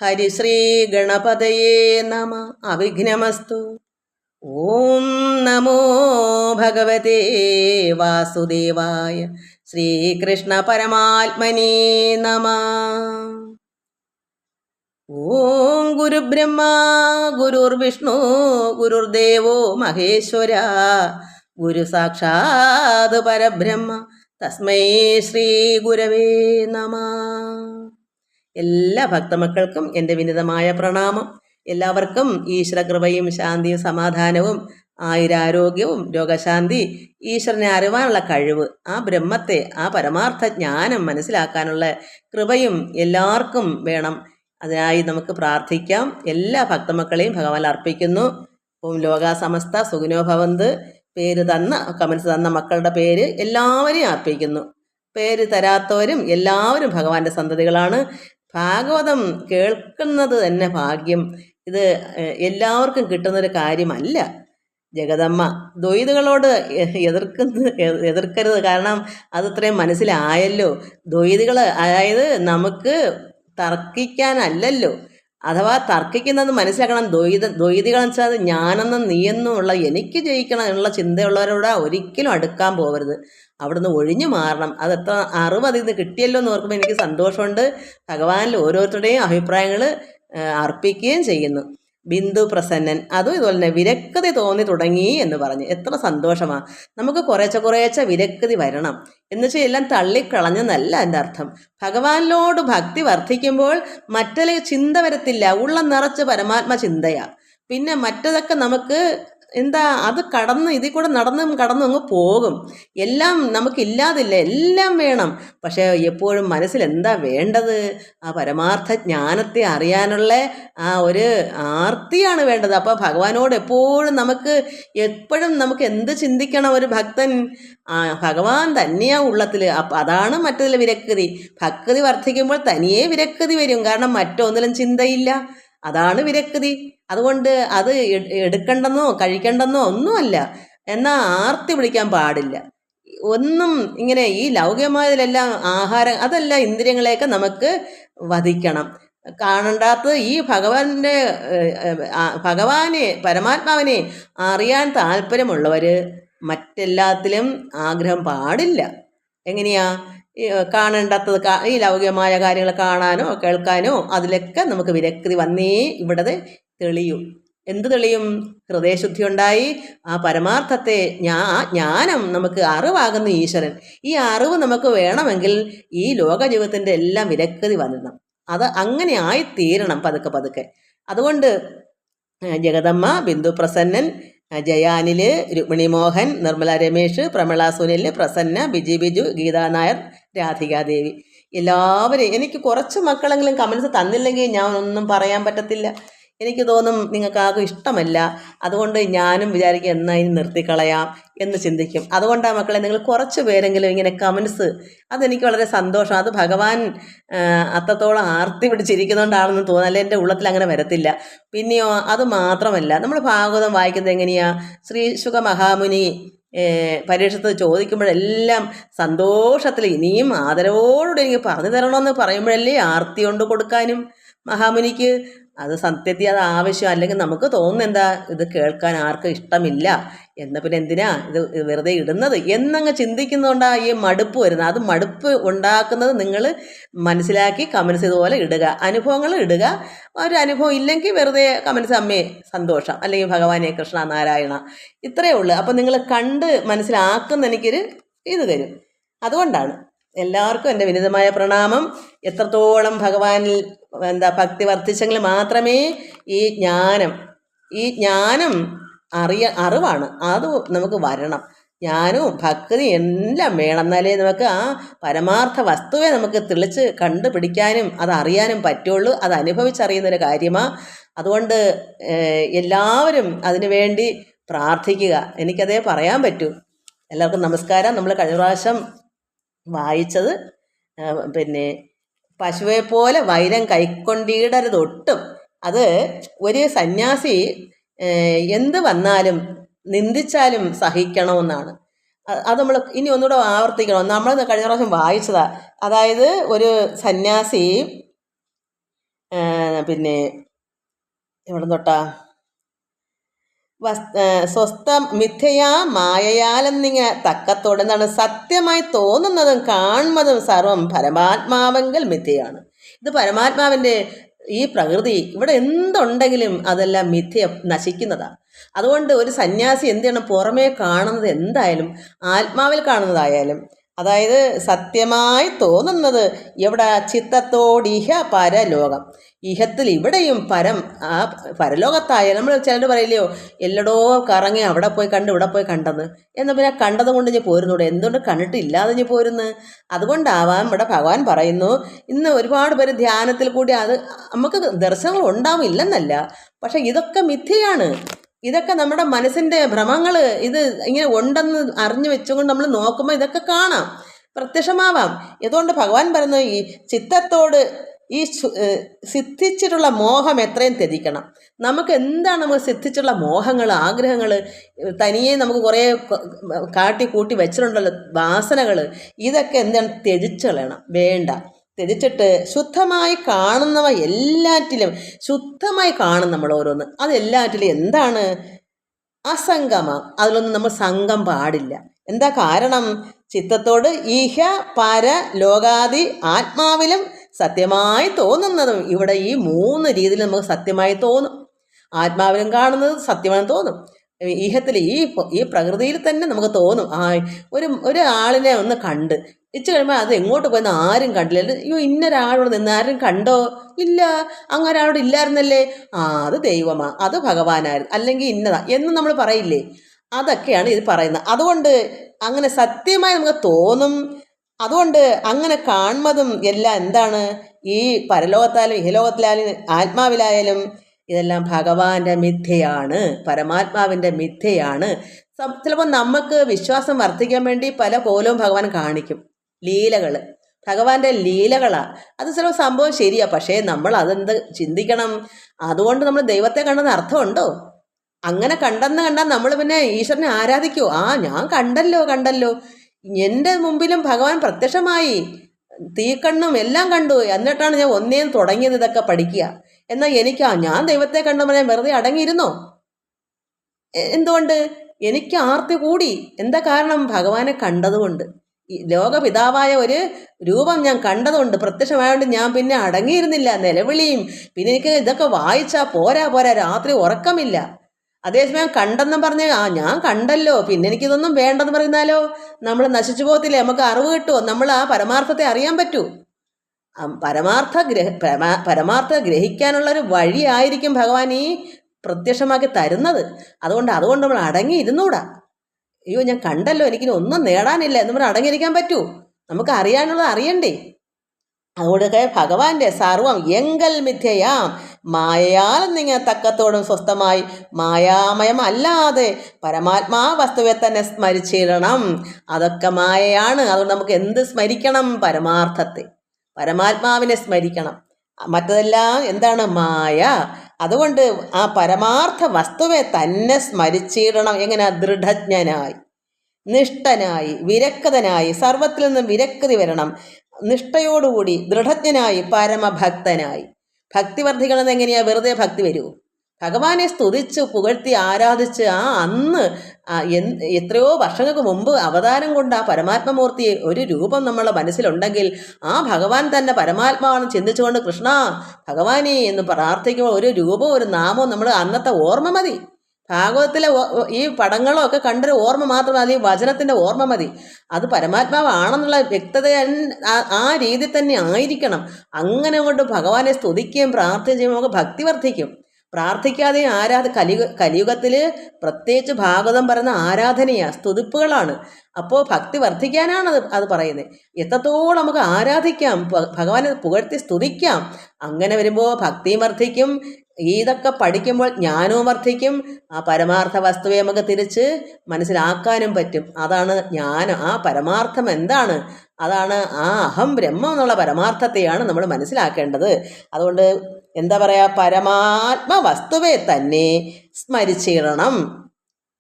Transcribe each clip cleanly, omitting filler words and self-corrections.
ഹരിശ്രീ ഗണപതയേ നമ. അവിഘ്നമസ്തു. ഓം നമോ ഭഗവതേ വാസുദേവായ. ശ്രീകൃഷ്ണ പരമാത്മനേ നമ. ഓം ഗുരുബ്രഹ്മ ഗുരുർവിഷ്ണു ഗുരുർദേവോ മഹേശ്വര. ഗുരു സാക്ഷാത് പരബ്രഹ്മ തസ്മൈ ശ്രീ ഗുരവേ നമ. എല്ലാ ഭക്തമക്കൾക്കും എൻ്റെ വിനിതമായ പ്രണാമം. എല്ലാവർക്കും ഈശ്വരകൃപയും ശാന്തിയും സമാധാനവും ആയുരാരോഗ്യവും രോഗശാന്തി, ഈശ്വരനെ അറിവാനുള്ള കഴിവ്, ആ ബ്രഹ്മത്തെ, ആ പരമാർത്ഥ ജ്ഞാനം മനസ്സിലാക്കാനുള്ള കൃപയും എല്ലാവർക്കും വേണം. അതിനായി നമുക്ക് പ്രാർത്ഥിക്കാം. എല്ലാ ഭക്തമക്കളെയും ഭഗവാൻ അർപ്പിക്കുന്നു. ഓം ലോകാ സമസ്ത സുഖിനോ ഭവന്ത്. പേര് തന്ന കമൻസ് തന്ന മക്കളുടെ പേര് എല്ലാവരെയും അർപ്പിക്കുന്നു. പേര് തരാത്തവരും എല്ലാവരും ഭഗവാന്റെ സന്തതികളാണ്. ഭാഗവതം കേൾക്കുന്നത് തന്നെ ഭാഗ്യം. ഇത് എല്ലാവർക്കും കിട്ടുന്നൊരു കാര്യമല്ല. ജഗദമ്മ ദ്വൈതികളോട് എതിർക്കരുത്. കാരണം അതത്രയും മനസ്സിലായല്ലോ. ദ്വൈതികൾ അതായത് നമുക്ക് തർക്കിക്കാനല്ലല്ലോ, അഥവാ തർക്കിക്കുന്നത് മനസ്സിലാക്കണം. ദ്വൈതികളെന്ന് വെച്ചാൽ ഞാനെന്നും നീയെന്നും ഉള്ള എനിക്ക് ജയിക്കണം എന്നുള്ള ചിന്തയുള്ളവരോട് ഒരിക്കലും അടുക്കാൻ പോകരുത്. അവിടുന്ന് ഒഴിഞ്ഞു മാറണം. അതെത്ര അറിവ് അതിൽ നിന്ന് കിട്ടിയല്ലോ എന്ന് ഓർക്കുമ്പോൾ എനിക്ക് സന്തോഷമുണ്ട്. ഭഗവാനിൽ ഓരോരുത്തരുടെയും അഭിപ്രായങ്ങൾ അർപ്പിക്കുകയും ചെയ്യുന്നു. ബിന്ദു പ്രസന്നൻ അതും ഇതുപോലെ തന്നെ വിരക്തി തോന്നി തുടങ്ങി എന്ന് പറഞ്ഞ് എത്ര സന്തോഷമാണ്. നമുക്ക് കുറേശ്ശെ വിരക്തി വരണം. എന്നുവെച്ചാൽ എല്ലാം തള്ളിക്കളഞ്ഞെന്നല്ല എൻ്റെ അർത്ഥം. ഭഗവാനിലോട് ഭക്തി വർദ്ധിക്കുമ്പോൾ മറ്റൊരു ചിന്ത വരത്തില്ല. ഉള്ളം നിറച്ച് പരമാത്മ ചിന്തയാ. പിന്നെ മറ്റതൊക്കെ നമുക്ക് എന്താ, അത് ഇതിൽ കൂടെ കടന്നും അങ്ങ് പോകും. എല്ലാം നമുക്കില്ലാതില്ല, എല്ലാം വേണം. പക്ഷേ എപ്പോഴും മനസ്സിൽ എന്താ വേണ്ടത്? ആ പരമാർത്ഥ ജ്ഞാനത്തെ അറിയാനുള്ള ആ ഒരു ആർത്തിയാണ് വേണ്ടത്. അപ്പോൾ ഭഗവാനോട് എപ്പോഴും നമുക്ക് എന്ത് ചിന്തിക്കണം? ഒരു ഭക്തൻ ഭഗവാൻ തന്നെയാ ഉള്ളത്തിൽ. അപ്പം അതാണ് മറ്റതിൽ വിരക്തി. ഭക്തി വർദ്ധിക്കുമ്പോൾ തനിയെ വിരക്തി വരും. കാരണം മറ്റൊന്നിലും ചിന്തയില്ല. അതാണ് വിരക്തി. അതുകൊണ്ട് അത് എടുക്കണ്ടെന്നോ കഴിക്കണ്ടെന്നോ ഒന്നുമല്ല. എന്നാൽ ആർത്തി പിടിക്കാൻ പാടില്ല. ഒന്നും ഇങ്ങനെ ഈ ലൗകികമായതിലെല്ലാം ആഹാരം അതല്ല, ഇന്ദ്രിയങ്ങളെയൊക്കെ നമുക്ക് വധിക്കണം. കാണണ്ടാത്ത ഈ ഭഗവാനെ പരമാത്മാവിനെ അറിയാൻ താല്പര്യമുള്ളവർ മറ്റെല്ലാത്തിലും ആഗ്രഹം പാടില്ല. എങ്ങനെയാ? കാണേണ്ടാത്തത്, ഈ ലൗകികമായ കാര്യങ്ങൾ കാണാനോ കേൾക്കാനോ അതിലൊക്കെ നമുക്ക് വിരക്തി വന്നേ ഇവിടെ തെളിയും. എന്ത് തെളിയും? ഹൃദയശുദ്ധി ഉണ്ടായി ആ പരമാർത്ഥത്തെ ജ്ഞാനം നമുക്ക് അറിവാകുന്ന ഈശ്വരൻ. ഈ അറിവ് നമുക്ക് വേണമെങ്കിൽ ഈ ലോക ജീവിതത്തിൻ്റെ എല്ലാം വിരക്തി വരണം. അത് അങ്ങനെ ആയിത്തീരണം പതുക്കെ. അതുകൊണ്ട് ജഗദമ്മ, ബിന്ദു പ്രസന്നൻ, ജയാനില്, രുക്മിണി മോഹൻ, നിർമ്മല രമേഷ്, പ്രമിള സുനിൽ, പ്രസന്ന, ബിജു, ഗീതാ നായർ, രാധികാദേവി, എല്ലാവരെയും എനിക്ക് കുറച്ച് മക്കളെങ്കിലും കമൻസ് തന്നില്ലെങ്കിൽ ഞാൻ ഒന്നും പറയാൻ പറ്റത്തില്ല. എനിക്ക് തോന്നും നിങ്ങൾക്ക് ആർക്കും ഇഷ്ടമല്ല. അതുകൊണ്ട് ഞാനും വിചാരിക്കും എന്നാ ഇനി നിർത്തിക്കളയാം എന്ന് ചിന്തിക്കും. അതുകൊണ്ടാണ് മക്കളെ നിങ്ങൾ കുറച്ച് പേരെങ്കിലും ഇങ്ങനെ കമൻസ്, അതെനിക്ക് വളരെ സന്തോഷം. അത് ഭഗവാൻ അത്രത്തോളം ആർത്തി പിടിച്ചിരിക്കുന്നതുകൊണ്ടാണെന്ന് തോന്നുന്നല്ലേ, എൻ്റെ ഉള്ളത്തിൽ അങ്ങനെ വരത്തില്ല. പിന്നെയോ അത് മാത്രമല്ല, നമ്മൾ ഭാഗവതം വായിക്കുന്നത് എങ്ങനെയാ? ശ്രീ ശുക മഹാമുനി പരീക്ഷത്ത് ചോദിക്കുമ്പോഴെല്ലാം സന്തോഷത്തിൽ ഇനിയും ആദരവോടുകൂടി എനിക്ക് പറഞ്ഞു തരണമെന്ന് പറയുമ്പോഴല്ലേ ആർത്തി കൊണ്ട് കൊടുക്കാനും മഹാമുനിക്ക്. അത് സത്യത്തിൽ അത് ആവശ്യം. അല്ലെങ്കിൽ നമുക്ക് തോന്നുന്ന എന്താ, ഇത് കേൾക്കാൻ ആർക്കും ഇഷ്ടമില്ല എന്നാൽ പിന്നെ എന്തിനാ ഇത് വെറുതെ ഇടുന്നത് എന്നങ്ങ് ചിന്തിക്കുന്നതുകൊണ്ടാണ് ഈ മടുപ്പ് വരുന്നത്. അത് മടുപ്പ് ഉണ്ടാക്കുന്നത് നിങ്ങൾ മനസ്സിലാക്കി കമൻസ് ഇതുപോലെ ഇടുക, അനുഭവങ്ങൾ ഇടുക. ഒരു അനുഭവം ഇല്ലെങ്കിൽ വെറുതെ കമൻസ് അമ്മേ സന്തോഷം, അല്ലെങ്കിൽ ഭഗവാനെ കൃഷ്ണ നാരായണ, ഇത്രയേ ഉള്ളൂ. അപ്പം നിങ്ങൾ കണ്ട് മനസ്സിലാക്കുന്ന എനിക്കൊരു ഇത് തരും. അതുകൊണ്ടാണ് എല്ലാവർക്കും എൻ്റെ വിനിതമായ പ്രണാമം. എത്രത്തോളം ഭഗവാനിൽ ഭക്തി വർദ്ധിച്ചെങ്കിൽ മാത്രമേ ഈ ജ്ഞാനം അറിവാണ്, അത് നമുക്ക് വരണം. ജ്ഞാനവും ഭക്തി എല്ലാം വേണം. എന്നാലേ നമുക്ക് ആ പരമാർത്ഥ വസ്തുവെ നമുക്ക് തെളിച്ച് കണ്ടുപിടിക്കാനും അത് അറിയാനും പറ്റുള്ളൂ. അത് അനുഭവിച്ചറിയുന്നൊരു കാര്യമാണ്. അതുകൊണ്ട് എല്ലാവരും അതിനു വേണ്ടി പ്രാർത്ഥിക്കുക. എനിക്കതേ പറയാൻ പറ്റൂ. എല്ലാവർക്കും നമസ്കാരം. നമ്മൾ കഴിഞ്ഞ പ്രാവശ്യം വായിച്ചത് പിന്നെ പശുവെ പോലെ വൈരം കൈക്കൊണ്ടിടരുതൊട്ടും. അത് ഒരു സന്യാസി എന്ത് വന്നാലും നിന്ദിച്ചാലും സഹിക്കണമെന്നാണ്. അത് നമ്മൾ ഇനി ഒന്നുകൂടെ ആവർത്തിക്കണം. നമ്മൾ കഴിഞ്ഞ പ്രാവശ്യം വായിച്ചതാണ്. അതായത് ഒരു സന്യാസി പിന്നെ എവിടെ തൊട്ടാ സ്വസ്ഥ മിഥ്യയാ മായയാലെന്നിങ്ങ തക്കത്തോടെ എന്താണ് സത്യമായി തോന്നുന്നതും കാണുന്നതും സർവം പരമാത്മാവെങ്കിൽ മിഥ്യയാണ്. ഇത് പരമാത്മാവിൻ്റെ ഈ പ്രകൃതി ഇവിടെ എന്തുണ്ടെങ്കിലും അതെല്ലാം മിഥ്യ നശിക്കുന്നതാണ്. അതുകൊണ്ട് ഒരു സന്യാസി എന്ത് ചെയ്യണം? പുറമേ കാണുന്നത് എന്തായാലും ആത്മാവിൽ കാണുന്നതായാലും, അതായത് സത്യമായി തോന്നുന്നത് എവിടെ? ചിത്തത്തോടിഹ പരലോകം, ഇഹത്തിൽ ഇവിടെയും പരം ആ പരലോകത്തായാലും. നമ്മൾ ചിലർ പറയില്ലയോ എല്ലടോ കറങ്ങി അവിടെ പോയി കണ്ട് ഇവിടെ പോയി കണ്ടെന്ന്. എന്നാൽ പിന്നെ കണ്ടത് കൊണ്ട് ഞാൻ പോരുന്നൂടെ? എന്തുകൊണ്ട് കണ്ടിട്ടില്ലാതെ ഞാൻ പോരുന്നു? അതുകൊണ്ടാവാം ഇവിടെ ഭഗവാൻ പറയുന്നു, ഇന്ന് ഒരുപാട് പേര് ധ്യാനത്തിൽ കൂടി അത് നമുക്ക് ദർശനങ്ങൾ ഉണ്ടാവില്ലെന്നല്ല, പക്ഷെ ഇതൊക്കെ മിഥ്യയാണ്. ഇതൊക്കെ നമ്മുടെ മനസ്സിൻ്റെ ഭ്രമങ്ങൾ. ഇത് ഇങ്ങനെ ഉണ്ടെന്ന് അറിഞ്ഞു വെച്ചുകൊണ്ട് നമ്മൾ നോക്കുമ്പോൾ ഇതൊക്കെ കാണാം, പ്രത്യക്ഷമാവാം. ഇതുകൊണ്ട് ഭഗവാൻ പറയുന്നത് ഈ ചിത്തത്തോട് ഈ സിദ്ധിച്ചിട്ടുള്ള മോഹം എത്രയും ത്യജിക്കണം. നമുക്ക് എന്താണ് നമുക്ക് സിദ്ധിച്ചുള്ള മോഹങ്ങൾ, ആഗ്രഹങ്ങൾ, തനിയെ നമുക്ക് കുറേ കാട്ടി വെച്ചിട്ടുണ്ടല്ലോ വാസനകൾ, ഇതൊക്കെ എന്താണ്? ത്യജിച്ച് കളയണം. വേണ്ട, ത്യജിച്ചിട്ട് ശുദ്ധമായി കാണുന്നവ എല്ലാറ്റിലും ശുദ്ധമായി കാണും നമ്മൾ ഓരോന്ന്. അതെല്ലാറ്റിലും എന്താണ്? അസംഗമം. അതിലൊന്നും നമ്മൾ സംഘം പാടില്ല. എന്താ കാരണം? ചിത്തത്തോട് ഈഹ പര ലോകാദി ആത്മാവിലും സത്യമായി തോന്നുന്നതും. ഇവിടെ ഈ 3 രീതിയിൽ നമുക്ക് സത്യമായി തോന്നും. ആത്മാവിലും കാണുന്നത് സത്യമായി തോന്നും, ഈഹത്തിൽ ഈ പ്രകൃതിയിൽ തന്നെ നമുക്ക് തോന്നും. ഒരു ആളിനെ ഒന്ന് കണ്ട് ഇച്ചു കഴിയുമ്പോൾ അത് എങ്ങോട്ട് പോയെന്ന് ആരും കണ്ടില്ല. അയ്യോ ഇന്നൊരാളോട് നിന്ന് ആരും കണ്ടോ? ഇല്ല, അങ്ങനെ ഒരാളോട് ഇല്ലായിരുന്നല്ലേ? അത് ദൈവമാ, അത് ഭഗവാനായിരുന്നു, അല്ലെങ്കിൽ ഇന്നതാ എന്ന് നമ്മൾ പറയില്ലേ? അതൊക്കെയാണ് ഇത് പറയുന്നത്. അതുകൊണ്ട് അങ്ങനെ സത്യമായി നമുക്ക് തോന്നും. അതുകൊണ്ട് അങ്ങനെ കാണുന്നതും എല്ലാം എന്താണ്? ഈ പരലോകത്തായാലും ഇഹലോകത്തിലായാലും ആത്മാവിലായാലും ഇതെല്ലാം ഭഗവാന്റെ മിഥ്യയാണ്, പരമാത്മാവിൻ്റെ മിഥ്യയാണ്. ചിലപ്പോൾ നമുക്ക് വിശ്വാസം വർദ്ധിക്കാൻ വേണ്ടി പല കോലവും ഭഗവാൻ കാണിക്കും. ലീലകൾ, ഭഗവാന്റെ ലീലകളാണ്. അത് ചിലപ്പോൾ സംഭവം ശരിയാ, പക്ഷേ നമ്മൾ അതെന്ത് ചിന്തിക്കണം? അതുകൊണ്ട് നമ്മൾ ദൈവത്തെ കണ്ടെന്ന് അർത്ഥമുണ്ടോ? അങ്ങനെ കണ്ടെന്ന് കണ്ടാൽ നമ്മൾ പിന്നെ ഈശ്വരനെ ആരാധിക്കുമോ? ഞാൻ കണ്ടല്ലോ, എൻ്റെ മുമ്പിലും ഭഗവാൻ പ്രത്യക്ഷമായി, തീക്കണ്ണും എല്ലാം കണ്ടു, എന്നിട്ടാണ് ഞാൻ ഒന്നേന്ന് തുടങ്ങിയത് ഇതൊക്കെ പഠിക്കുക. എന്നാൽ ഞാൻ ദൈവത്തെ കണ്ടപ്പോൾ ഞാൻ വെറുതെ അടങ്ങിയിരുന്നോ? എന്തുകൊണ്ട്? എനിക്ക് ആർത്തി കൂടി. എന്താ കാരണം? ഭഗവാനെ കണ്ടതുകൊണ്ട്, ഈ ലോകപിതാവായ ഒരു രൂപം ഞാൻ കണ്ടതുകൊണ്ട്, പ്രത്യക്ഷമായതുകൊണ്ട് ഞാൻ പിന്നെ അടങ്ങിയിരുന്നില്ല. നിലവിളിയും, പിന്നെ എനിക്ക് ഇതൊക്കെ വായിച്ചാൽ പോരാ, രാത്രി ഉറക്കമില്ല. അതേസമയം കണ്ടെന്നും പറഞ്ഞ് ഞാൻ കണ്ടല്ലോ, പിന്നെ എനിക്കിതൊന്നും വേണ്ടെന്ന് പറയുന്നാലോ നമ്മൾ നശിച്ചു പോകത്തില്ലേ? നമുക്ക് അറിവ് കിട്ടുമോ? നമ്മൾ ആ പരമാർത്ഥത്തെ അറിയാൻ പറ്റൂ. പരമാർത്ഥ ഗ്രഹിക്കാനുള്ളൊരു വഴിയായിരിക്കും ഭഗവാൻ ഈ പ്രത്യക്ഷമാക്കി തരുന്നത്. അതുകൊണ്ട് നമ്മൾ അടങ്ങിയിരുന്നൂടാ. അയ്യോ ഞാൻ കണ്ടല്ലോ, എനിക്കിനി ഒന്നും നേടാനില്ല എന്ന് പറഞ്ഞാൽ അടങ്ങിയിരിക്കാൻ പറ്റൂ? നമുക്ക് അറിയാനുള്ളത് അറിയണ്ടേ? അതുകൊണ്ടൊക്കെ ഭഗവാന്റെ സർവം എങ്കൽ മിഥ്യയാം മായയാൽ നിങ്ങൾ തക്കത്തോടും സ്വസ്ഥമായി മായാമയം അല്ലാതെ പരമാത്മാ വസ്തുവെ തന്നെ സ്മരിച്ചിടണം. അതൊക്കെ മായയാണ്. അതുകൊണ്ട് നമുക്ക് എന്ത് സ്മരിക്കണം? പരമാർത്ഥത്തെ, പരമാത്മാവിനെ സ്മരിക്കണം. മറ്റതെല്ലാം എന്താണ്? മായ. അതുകൊണ്ട് ആ പരമാർത്ഥ വസ്തുവെ തന്നെ സ്മരിച്ചിടണം. എങ്ങനെ? ദൃഢജ്ഞനായി, നിഷ്ഠനായി, വിരക്തനായി, സർവത്തിൽ നിന്നും വിരക്തി വരണം. നിഷ്ഠയോടുകൂടി ദൃഢജ്ഞനായി, പരമഭക്തനായി. ഭക്തി വർദ്ധിക്കണമെന്ന് എങ്ങനെയാ? വെറുതെ ഭക്തി വരുമോ? ഭഗവാനെ സ്തുതിച്ച് പുകഴ്ത്തി ആരാധിച്ച് അന്ന് എത്രയോ വർഷങ്ങൾക്ക് മുമ്പ് അവതാരം കൊണ്ട് ആ പരമാത്മമൂർത്തി ഒരു രൂപം നമ്മളെ മനസ്സിലുണ്ടെങ്കിൽ ആ ഭഗവാൻ തന്നെ പരമാത്മാവാണെന്ന് ചിന്തിച്ചുകൊണ്ട് കൃഷ്ണ ഭഗവാനെ എന്ന് പ്രാർത്ഥിക്കുമ്പോൾ ഒരു രൂപവും ഒരു നാമവും നമ്മൾ അന്നത്തെ ഓർമ്മ മതി. ഭാഗവത്തിലെ ഈ പടങ്ങളോ ഒക്കെ കണ്ടൊരു ഓർമ്മ മാത്രം മതി, വചനത്തിൻ്റെ ഓർമ്മ മതി. അത് പരമാത്മാവാണെന്നുള്ള വ്യക്തത ആ രീതി തന്നെ ആയിരിക്കണം. അങ്ങനെ കൊണ്ട് ഭഗവാനെ സ്തുതിക്കുകയും പ്രാർത്ഥന ചെയ്യുമ്പോൾ നമുക്ക് ഭക്തി വർദ്ധിക്കും. പ്രാർത്ഥിക്കാതെ കലിയുഗത്തിൽ പ്രത്യേകിച്ച് ഭാഗവതം പറയുന്ന ആരാധനയാണ്, സ്തുതിപ്പുകളാണ്. അപ്പോൾ ഭക്തി വർദ്ധിക്കാനാണ് അത് പറയുന്നത്. എത്രത്തോളം നമുക്ക് ആരാധിക്കാം, ഭഗവാനെ പുകഴ്ത്തി സ്തുതിക്കാം. അങ്ങനെ വരുമ്പോൾ ഭക്തിയും വർദ്ധിക്കും. ഇതൊക്കെ പഠിക്കുമ്പോൾ ജ്ഞാനവും വർദ്ധിക്കും. ആ പരമാർത്ഥ വസ്തുവെ നമുക്ക് തിരിച്ച് മനസ്സിലാക്കാനും പറ്റും. അതാണ് ജ്ഞാനം. ആ പരമാർത്ഥം എന്താണ്? അതാണ് ആ അഹം ബ്രഹ്മം എന്നുള്ള പരമാർത്ഥത്തെയാണ് നമ്മൾ മനസ്സിലാക്കേണ്ടത്. അതുകൊണ്ട് എന്താ പറയുക? പരമാത്മ വസ്തുവെ തന്നെ സ്മരിച്ചിടണം.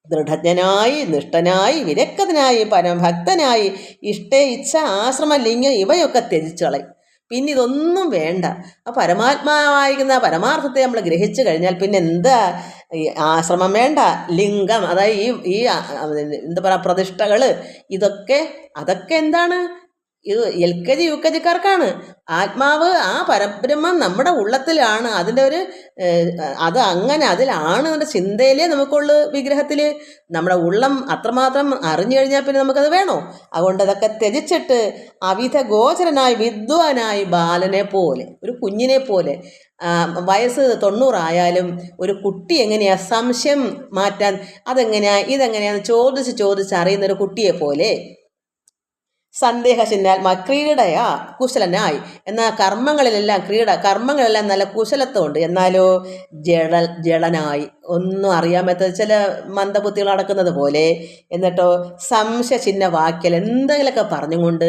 ദൃഢജ്ഞനായി, നിഷ്ഠനായി, വിരക്തനായി, പരമഭക്തനായി, ഇഷ്ട, ഇച്ഛ, ആശ്രമ, ലിംഗം ഇവയൊക്കെ ത്യജിച്ചു കളയും. പിന്നെ ഇതൊന്നും വേണ്ട. ആ പരമാത്മാവായിരിക്കുന്ന പരമാർത്ഥത്തെ നമ്മൾ ഗ്രഹിച്ചു കഴിഞ്ഞാൽ പിന്നെ എന്താ ആശ്രമം വേണ്ട, ലിംഗം, അതായത് ഈ എന്താ പറയുക പ്രതിഷ്ഠകൾ, അതൊക്കെ എന്താണ്, ഇത് LKG UKG ആത്മാവ് ആ പരബ്രഹ്മം നമ്മുടെ ഉള്ളത്തിലാണ്. അതിൻ്റെ ഒരു അത് അങ്ങനെ അതിലാണ് നമ്മുടെ ചിന്തയിലേ നമുക്കുള്ളു. വിഗ്രഹത്തിൽ നമ്മുടെ ഉള്ളം അത്രമാത്രം അറിഞ്ഞു കഴിഞ്ഞാൽ പിന്നെ നമുക്കത് വേണോ? അതുകൊണ്ട് അതൊക്കെ ത്യജിച്ചിട്ട് അവിധ ഗോചരനായി വിദ്വാനായി ബാലനെ പോലെ, ഒരു കുഞ്ഞിനെ പോലെ, വയസ്സ് 90 ആയാലും ഒരു കുട്ടി എങ്ങനെയാ സംശയം മാറ്റാൻ, അതെങ്ങനെയാ ഇതെങ്ങനെയാന്ന് ചോദിച്ച് അറിയുന്നൊരു കുട്ടിയെ പോലെ സന്ദേഹശൂന്യാത്മാ ക്രീഡയാ കുശലനായി. എന്നാൽ കർമ്മങ്ങളെല്ലാം നല്ല കുശലത്വമുണ്ട്. എന്നാലോ ജഡനായി, ഒന്നും അറിയാൻ പറ്റാത്ത ചില മന്ദബുദ്ധികൾ നടക്കുന്നത് പോലെ. എന്നിട്ടോ സംശയചിഹ്ന വാക്യൽ എന്തെങ്കിലുമൊക്കെ പറഞ്ഞുകൊണ്ട്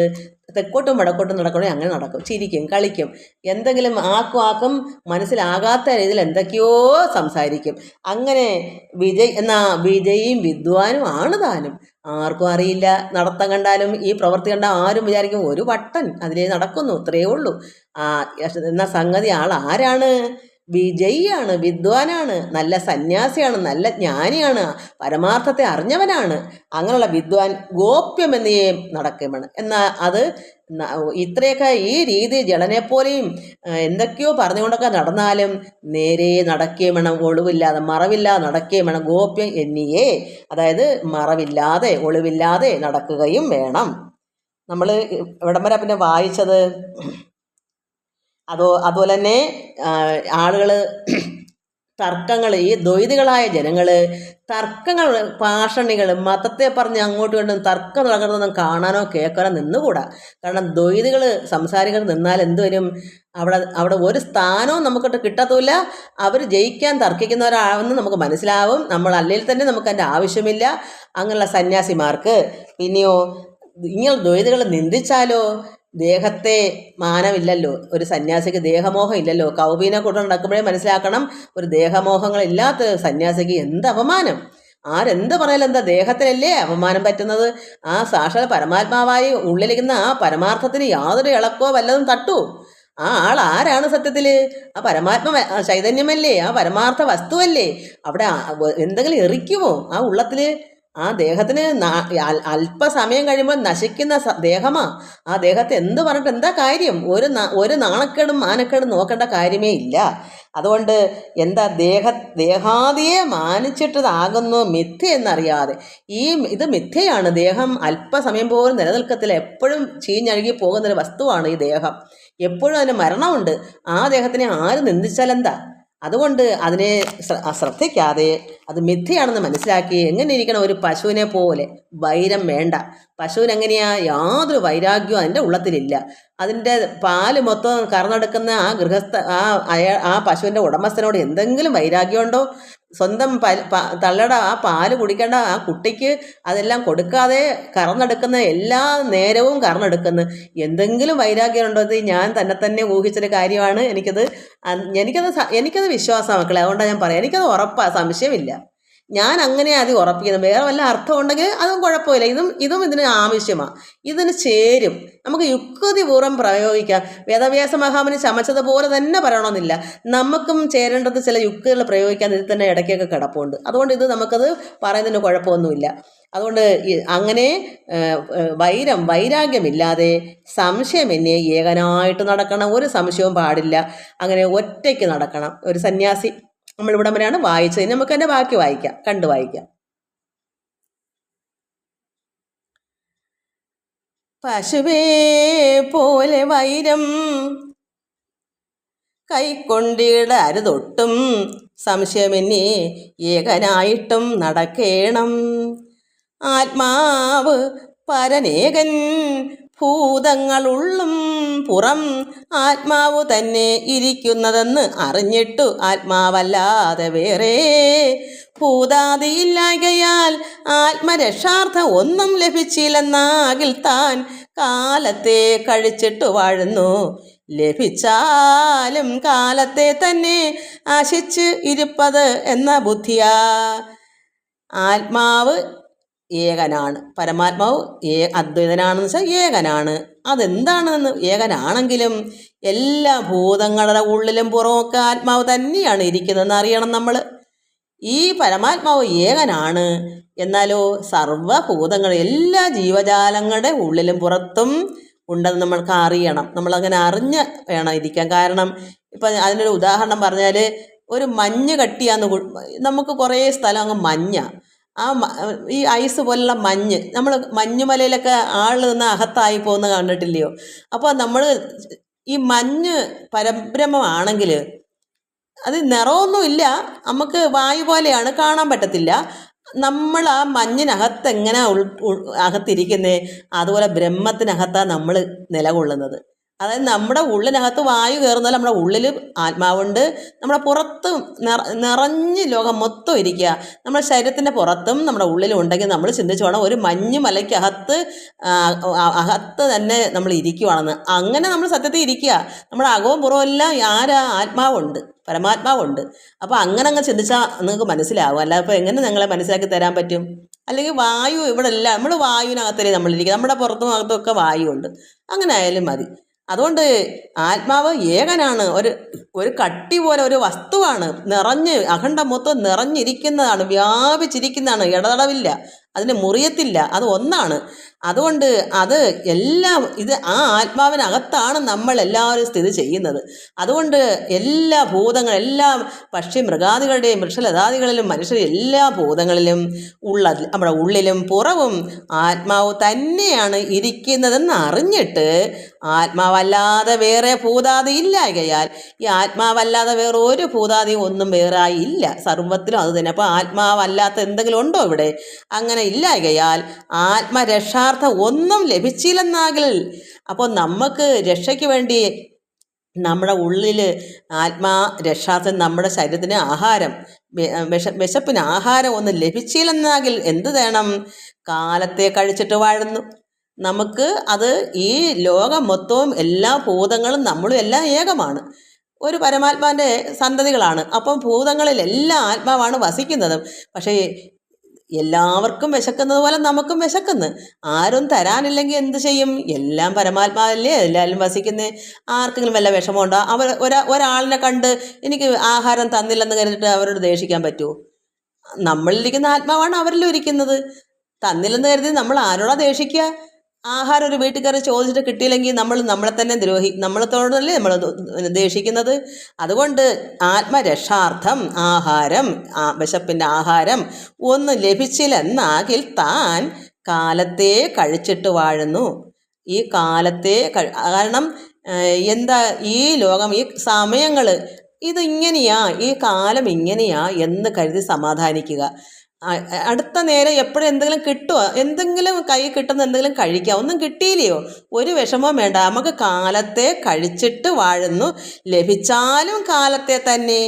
തെക്കോട്ടും വടക്കോട്ടും നടക്കണേ അങ്ങനെ നടക്കും, ചിരിക്കും, കളിക്കും, എന്തെങ്കിലും ആക്കും മനസ്സിലാകാത്ത രീതിയിൽ എന്തൊക്കെയോ സംസാരിക്കും. അങ്ങനെ വിജയിയും വിദ്വാനും ആണ് താനും. ആർക്കും അറിയില്ല. നടത്തം കണ്ടാലും ഈ പ്രവൃത്തി കണ്ടാൽ ആരും വിചാരിക്കും ഒരു വട്ടൻ അതിലേ നടക്കുന്നു, ഇത്രയേ ഉള്ളൂ. എന്ന സംഗതി ആരാണ്? വിജയിയാണ്, വിദ്വാനാണ്, നല്ല സന്യാസിയാണ്, നല്ല ജ്ഞാനിയാണ്, പരമാർത്ഥത്തെ അറിഞ്ഞവനാണ്. അങ്ങനെയുള്ള വിദ്വാൻ ഗോപ്യമെന്നേ നടക്കുകയാണ്. എന്നാൽ അത് ഇത്രയൊക്കെ ഈ രീതി ജഡനെപ്പോലെയും എന്തൊക്കെയോ പറഞ്ഞുകൊണ്ടൊക്കെ നടന്നാലും നേരെ നടക്കുകയും വേണം, ഒളിവില്ലാതെ മറവില്ലാതെ നടക്കുകയും വേണം. ഗോപ്യം എന്നിയേ, അതായത് മറവില്ലാതെ ഒളിവില്ലാതെ നടക്കുകയും വേണം. നമ്മൾ ഇവിടം വരെ പിന്നെ വായിച്ചത് അതുപോലെ തന്നെ ആളുകൾ തർക്കങ്ങൾ, ഈ ദ്വൈതികളായ ജനങ്ങൾ തർക്കങ്ങൾ, പാഷണികൾ, മതത്തെ പറഞ്ഞ് അങ്ങോട്ടും ഇങ്ങോട്ടും തർക്കം നടക്കുന്നതൊന്നും കാണാനോ കേൾക്കാനോ നിന്നുകൂടാ. കാരണം ദ്വൈതികൾ സംസാരികൾ നിന്നാൽ എന്തു വരും? അവിടെ ഒരു സ്ഥാനവും നമുക്കിട്ട് കിട്ടത്തുമില്ല. അവർ ജയിക്കാൻ തർക്കിക്കുന്നവരാണെന്ന് നമുക്ക് മനസ്സിലാവും. നമ്മൾ അല്ലെങ്കിൽ തന്നെ നമുക്ക് അതിൻ്റെ ആവശ്യമില്ല. അങ്ങനെയുള്ള സന്യാസിമാർക്ക് പിന്നെയോ ഇങ്ങനെ ദ്വൈതികൾ നിന്ദിച്ചാലോ ദേഹത്തെ മാനമില്ലല്ലോ. ഒരു സന്യാസിക്ക് ദേഹമോഹം ഇല്ലല്ലോ. കൗബീനെ കൊണ്ട് നടക്കുമ്പോഴേ മനസ്സിലാക്കണം, ഒരു ദേഹമോഹങ്ങളില്ലാത്ത സന്യാസിക്ക് എന്ത് അപമാനം. ആരെന്ത് പറഞ്ഞാലും എന്താ, ദേഹത്തിനല്ലേ അപമാനം പറ്റുന്നത്? ആ സാക്ഷാൽ പരമാത്മാവായി ഉള്ളിലിരിക്കുന്ന ആ പരമാർത്ഥത്തിന് യാതൊരു ഇളക്കോ വല്ലതും തട്ടു? ആ ആൾ ആരാണ് സത്യത്തിൽ? ആ പരമാത്മ ചൈതന്യമല്ലേ, ആ പരമാർത്ഥ വസ്തുവല്ലേ. അവിടെ എന്തെങ്കിലും എറിക്കുമോ ആ ഉള്ളത്തിൽ? ആ ദേഹത്തിന് അല്പസമയം കഴിയുമ്പോൾ നശിക്കുന്ന ദേഹമാ. ആ ദേഹത്തെ എന്ത് പറഞ്ഞിട്ട് എന്താ കാര്യം? ഒരു നാണക്കേടും മാനക്കേടും നോക്കേണ്ട കാര്യമേ ഇല്ല. അതുകൊണ്ട് എന്താ ദേഹാദിയെ മാനിച്ചിട്ടതാകുന്നു മിഥ്യ എന്നറിയാതെ. ഇത് മിഥ്യയാണ്. ദേഹം അല്പസമയം പോലും നിലനിൽക്കത്തില്ല. എപ്പോഴും ചീഞ്ഞഴുകി പോകുന്നൊരു വസ്തുവാണ് ഈ ദേഹം. എപ്പോഴും അതിന് മരണമുണ്ട്. ആ ദേഹത്തിനെ ആര് നിന്ദിച്ചാലെന്താ? അതുകൊണ്ട് അതിനെ ശ്രദ്ധിക്കാതെ അത് മിഥ്യയാണെന്ന് മനസ്സിലാക്കി എങ്ങനെ ഇരിക്കണം? ഒരു പശുവിനെ പോലെ വൈരം വേണ്ട. പശുവിനെങ്ങനെയാ? യാതൊരു വൈരാഗ്യവും അതിൻ്റെ ഉള്ളത്തിലില്ല. അതിൻ്റെ പാല് മൊത്തം കറന്നെടുക്കുന്ന ആ പശുവിൻ്റെ ഉടമസ്ഥനോട് എന്തെങ്കിലും വൈരാഗ്യമുണ്ടോ? സ്വന്തം തള്ളയുടെ ആ പാല് കുടിക്കേണ്ട ആ കുട്ടിക്ക് അതെല്ലാം കൊടുക്കാതെ കറന്നെടുക്കുന്ന എല്ലാ നേരവും കറന്നെടുക്കുന്നു. എന്തെങ്കിലും വൈരാഗ്യമുണ്ടോ? ഇത് ഞാൻ തന്നെ ഊഹിച്ചൊരു കാര്യമാണ്. എനിക്കത് വിശ്വാസമാണ് മക്കളെ. അതുകൊണ്ടാണ് ഞാൻ പറയാം, എനിക്കത് ഉറപ്പാണ്, സംശയമില്ല. ഞാൻ അങ്ങനെ ആദ്യം ഉറപ്പിക്കുന്നത്. വേറെ വല്ല അർത്ഥം ഉണ്ടെങ്കിൽ അതും കുഴപ്പമില്ല. ഇതും ഇതിന് ആവശ്യമാണ്, ഇതിന് ചേരും. നമുക്ക് യുക്തിപൂർവ്വം പ്രയോഗിക്കാം. വേദവ്യാസ മഹാമുനി ചമച്ചതുപോലെ തന്നെ പറയണമെന്നില്ല. നമുക്കും ചേരേണ്ടത് ചില യുക്തികൾ പ്രയോഗിക്കാൻ ഇതിൽ തന്നെ ഇടയ്ക്കൊക്കെ കിടപ്പുണ്ട്. അതുകൊണ്ട് ഇത് നമുക്കത് പറയുന്നതിന് കുഴപ്പമൊന്നുമില്ല. അതുകൊണ്ട് അങ്ങനെ വൈരാഗ്യമില്ലാതെ സംശയമെന്നേ ഏകനായിട്ട് നടക്കണം. ഒരു സംശയവും പാടില്ല. അങ്ങനെ ഒറ്റയ്ക്ക് നടക്കണം ഒരു സന്യാസി. നമ്മളിവിടം വരെയാണ് വായിച്ചത്. നമുക്ക് തന്നെ ബാക്കി വായിക്കാം, കണ്ടു വായിക്കാം. പശുവേ പോലെ വൈരം കൈക്കൊണ്ടിടരുതൊട്ടും, സംശയമെന്നേ ഏകനായിട്ടും നടക്കേണം. ആത്മാവ് പരനേകൻ, ഭൂതങ്ങളുള്ളും പുറം ആത്മാവു തന്നെ ഇരിക്കുന്നതെന്ന് അറിഞ്ഞിട്ടു ആത്മാവല്ലാതെ വേറെ ഭൂതാദിയില്ലാകയാൽ ആത്മരക്ഷാർത്ഥം ഒന്നും ലഭിച്ചില്ലെന്നാകിൽ താൻ കാലത്തെ കഴിച്ചിട്ടു വാഴുന്നു. ലഭിച്ചാലും കാലത്തെ തന്നെ ആശിച്ച് ഇരിപ്പത് എന്ന ബുദ്ധിയാ. ആത്മാവ് ഏകനാണ്, പരമാത്മാവ് അദ്വൈതനാണെന്ന് വെച്ചാൽ ഏകനാണ്. അതെന്താണെന്ന് ഏകനാണെങ്കിലും എല്ലാ ഭൂതങ്ങളുടെ ഉള്ളിലും പുറമൊക്കെ ആത്മാവ് തന്നെയാണ് ഇരിക്കുന്നതെന്ന് അറിയണം നമ്മൾ. ഈ പരമാത്മാവ് ഏകനാണ്, എന്നാലോ സർവഭൂതങ്ങൾ എല്ലാ ജീവജാലങ്ങളുടെ ഉള്ളിലും പുറത്തും ഉണ്ടെന്ന് നമ്മൾക്ക് അറിയണം. നമ്മളങ്ങനെ അറിഞ്ഞ് വേണം ഇരിക്കാൻ. കാരണം ഇപ്പം അതിനൊരു ഉദാഹരണം പറഞ്ഞാൽ, ഒരു മഞ്ഞ് കട്ടിയാന്ന് നമുക്ക് കുറേ സ്ഥലം അങ്ങ് മഞ്ഞ, ഈ ഐസ് പോലുള്ള മഞ്ഞ്, നമ്മൾ മഞ്ഞുമലയിലൊക്കെ ആൾ നിന്ന് അകത്തായി പോകുന്ന കണ്ടിട്ടില്ലയോ? അപ്പോൾ നമ്മൾ ഈ മഞ്ഞ് പരബ്രഹ്മമാണെങ്കിൽ അത് നിറമൊന്നുമില്ല, നമുക്ക് വായു പോലെയാണ്, കാണാൻ പറ്റത്തില്ല. നമ്മൾ ആ മഞ്ഞിനകത്ത് എങ്ങനെ അകത്തിരിക്കുന്നേ, അതുപോലെ ബ്രഹ്മത്തിനകത്താണ് നമ്മൾ നിലകൊള്ളുന്നത്. അതായത് നമ്മുടെ ഉള്ളിനകത്ത് വായു കയറുന്നാൽ നമ്മുടെ ഉള്ളിൽ ആത്മാവുണ്ട്, നമ്മുടെ പുറത്ത് നിറഞ്ഞ് ലോകം മൊത്തം ഇരിക്കുക. നമ്മുടെ ശരീരത്തിൻ്റെ പുറത്തും നമ്മുടെ ഉള്ളിലും ഉണ്ടെങ്കിൽ നമ്മൾ ചിന്തിച്ചു വേണം, ഒരു മഞ്ഞ് മലയ്ക്കകത്ത് അകത്ത് തന്നെ നമ്മൾ ഇരിക്കുവാണെന്ന്. അങ്ങനെ നമ്മൾ സത്യത്തിൽ ഇരിക്കുക. നമ്മുടെ അകവും പുറവും എല്ലാം ആത്മാവുണ്ട്, പരമാത്മാവുണ്ട്. അപ്പോൾ അങ്ങനെ അങ്ങ് ചിന്തിച്ചാൽ നിങ്ങൾക്ക് മനസ്സിലാവും. അല്ല അപ്പോൾ എങ്ങനെ നിങ്ങളെ മനസ്സിലാക്കി തരാൻ പറ്റും? അല്ലെങ്കിൽ വായു ഇവിടെ എല്ലാം, നമ്മൾ വായുവിനകത്തല്ലേ നമ്മളിരിക്കുക, നമ്മുടെ പുറത്തും അകത്തും ഒക്കെ വായു ഉണ്ട്. അങ്ങനെ ആയാലും മതി. അതുകൊണ്ട് ആത്മാവ് ഏകനാണ്, ഒരു കട്ടി പോലെ ഒരു വസ്തുവാണ്, നിറഞ്ഞ് അഖണ്ഡം മൊത്തം നിറഞ്ഞിരിക്കുന്നതാണ്, വ്യാപിച്ചിരിക്കുന്നതാണ്, ഇടതടവില്ല, അതിന് മുറിയത്തില്ല, അത് ഒന്നാണ്. അതുകൊണ്ട് അത് എല്ലാം ആ ആത്മാവിനകത്താണ് നമ്മൾ എല്ലാവരും സ്ഥിതി ചെയ്യുന്നത്. അതുകൊണ്ട് എല്ലാ ഭൂതങ്ങളും, എല്ലാ പക്ഷി മൃഗാദികളുടെയും വൃക്ഷലതാദികളിലും മനുഷ്യരുടെ എല്ലാ ഭൂതങ്ങളിലും നമ്മുടെ ഉള്ളിലും പുറവും ആത്മാവ് തന്നെയാണ് ഇരിക്കുന്നതെന്ന് അറിഞ്ഞിട്ട്, ആത്മാവല്ലാതെ വേറെ ഭൂതാതി ഇല്ലായകയാൽ ഈ ആത്മാവല്ലാതെ വേറെ ഒരു ഭൂതാതിയും ഒന്നും വേറെ ഇല്ല, സർവത്തിലും അത് തന്നെ. അപ്പോൾ ആത്മാവല്ലാത്ത എന്തെങ്കിലും ഉണ്ടോ ഇവിടെ? അങ്ങനെ ഇല്ലായകയാൽ ആത്മരക്ഷാർത്ഥം ഒന്നും ലഭിച്ചില്ലെന്നാകിൽ, അപ്പോൾ നമുക്ക് രക്ഷയ്ക്ക് വേണ്ടി നമ്മുടെ ഉള്ളിൽ രക്ഷാർത്ഥം നമ്മുടെ ശരീരത്തിന് ആഹാരം, വിശപ്പിന് ആഹാരം ഒന്നും ലഭിച്ചില്ലെന്നാകിൽ എന്ത് വേണം? കാലത്തെ കഴിച്ചിട്ട് വാഴുന്നു. നമുക്ക് അത് ഈ ലോകം മൊത്തവും എല്ലാ ഭൂതങ്ങളും നമ്മളും എല്ലാം ഏകമാണ്, ഒരു പരമാത്മാവിൻ്റെ സന്തതികളാണ്. അപ്പം ഭൂതങ്ങളിലെല്ലാം ആത്മാവാണ് വസിക്കുന്നത്. പക്ഷേ എല്ലാവർക്കും വിശക്കുന്നത് പോലെ നമുക്കും വിശക്കുന്നു. ആരും തരാനില്ലെങ്കിൽ എന്ത് ചെയ്യും? എല്ലാം പരമാത്മാവല്ലേ എല്ലാവരും വസിക്കുന്നത്. ആർക്കെങ്കിലും വല്ല വിഷമമുണ്ടോ? ഒരാളിനെ കണ്ട് എനിക്ക് ആഹാരം തന്നില്ലെന്ന് കരുതിയിട്ട് അവരോട് ദേഷിക്കാൻ പറ്റുമോ? നമ്മളിരിക്കുന്ന ആത്മാവാണ് അവരിലും ഇരിക്കുന്നത്. തന്നില്ലെന്ന് കരുതി നമ്മൾ ആരോടാ ദേഷിക്കുക? ആഹാരം ഒരു വീട്ടിൽ കയറി ചോദിച്ചിട്ട് കിട്ടിയില്ലെങ്കിൽ നമ്മളെ തന്നെ നമ്മളത്തോടല്ലേ നമ്മൾ ദേഷിക്കുന്നത്. അതുകൊണ്ട് ആത്മരക്ഷാർത്ഥം ആഹാരം, വിശപ്പിൻ്റെ ആഹാരം ഒന്നും ലഭിച്ചില്ലെന്നാകിൽ താൻ കാലത്തെ കഴിച്ചിട്ട് വാഴുന്നു. ഈ കാലത്തെ കാരണം എന്താ ഈ ലോകം, ഈ സമയങ്ങൾ ഇതിങ്ങനെയാ, ഈ കാലം ഇങ്ങനെയാ എന്ന് കരുതി സമാധാനിക്കുക. അടുത്ത നേരം എപ്പോഴും എന്തെങ്കിലും കിട്ടുമോ? എന്തെങ്കിലും കൈ കിട്ടുന്ന എന്തെങ്കിലും കഴിക്കാം. ഒന്നും കിട്ടിയില്ലയോ? ഒരു വിഷമവും വേണ്ട, നമുക്ക് കാലത്തെ കഴിച്ചിട്ട് വാഴുന്നു. ലഭിച്ചാലും കാലത്തെ തന്നെ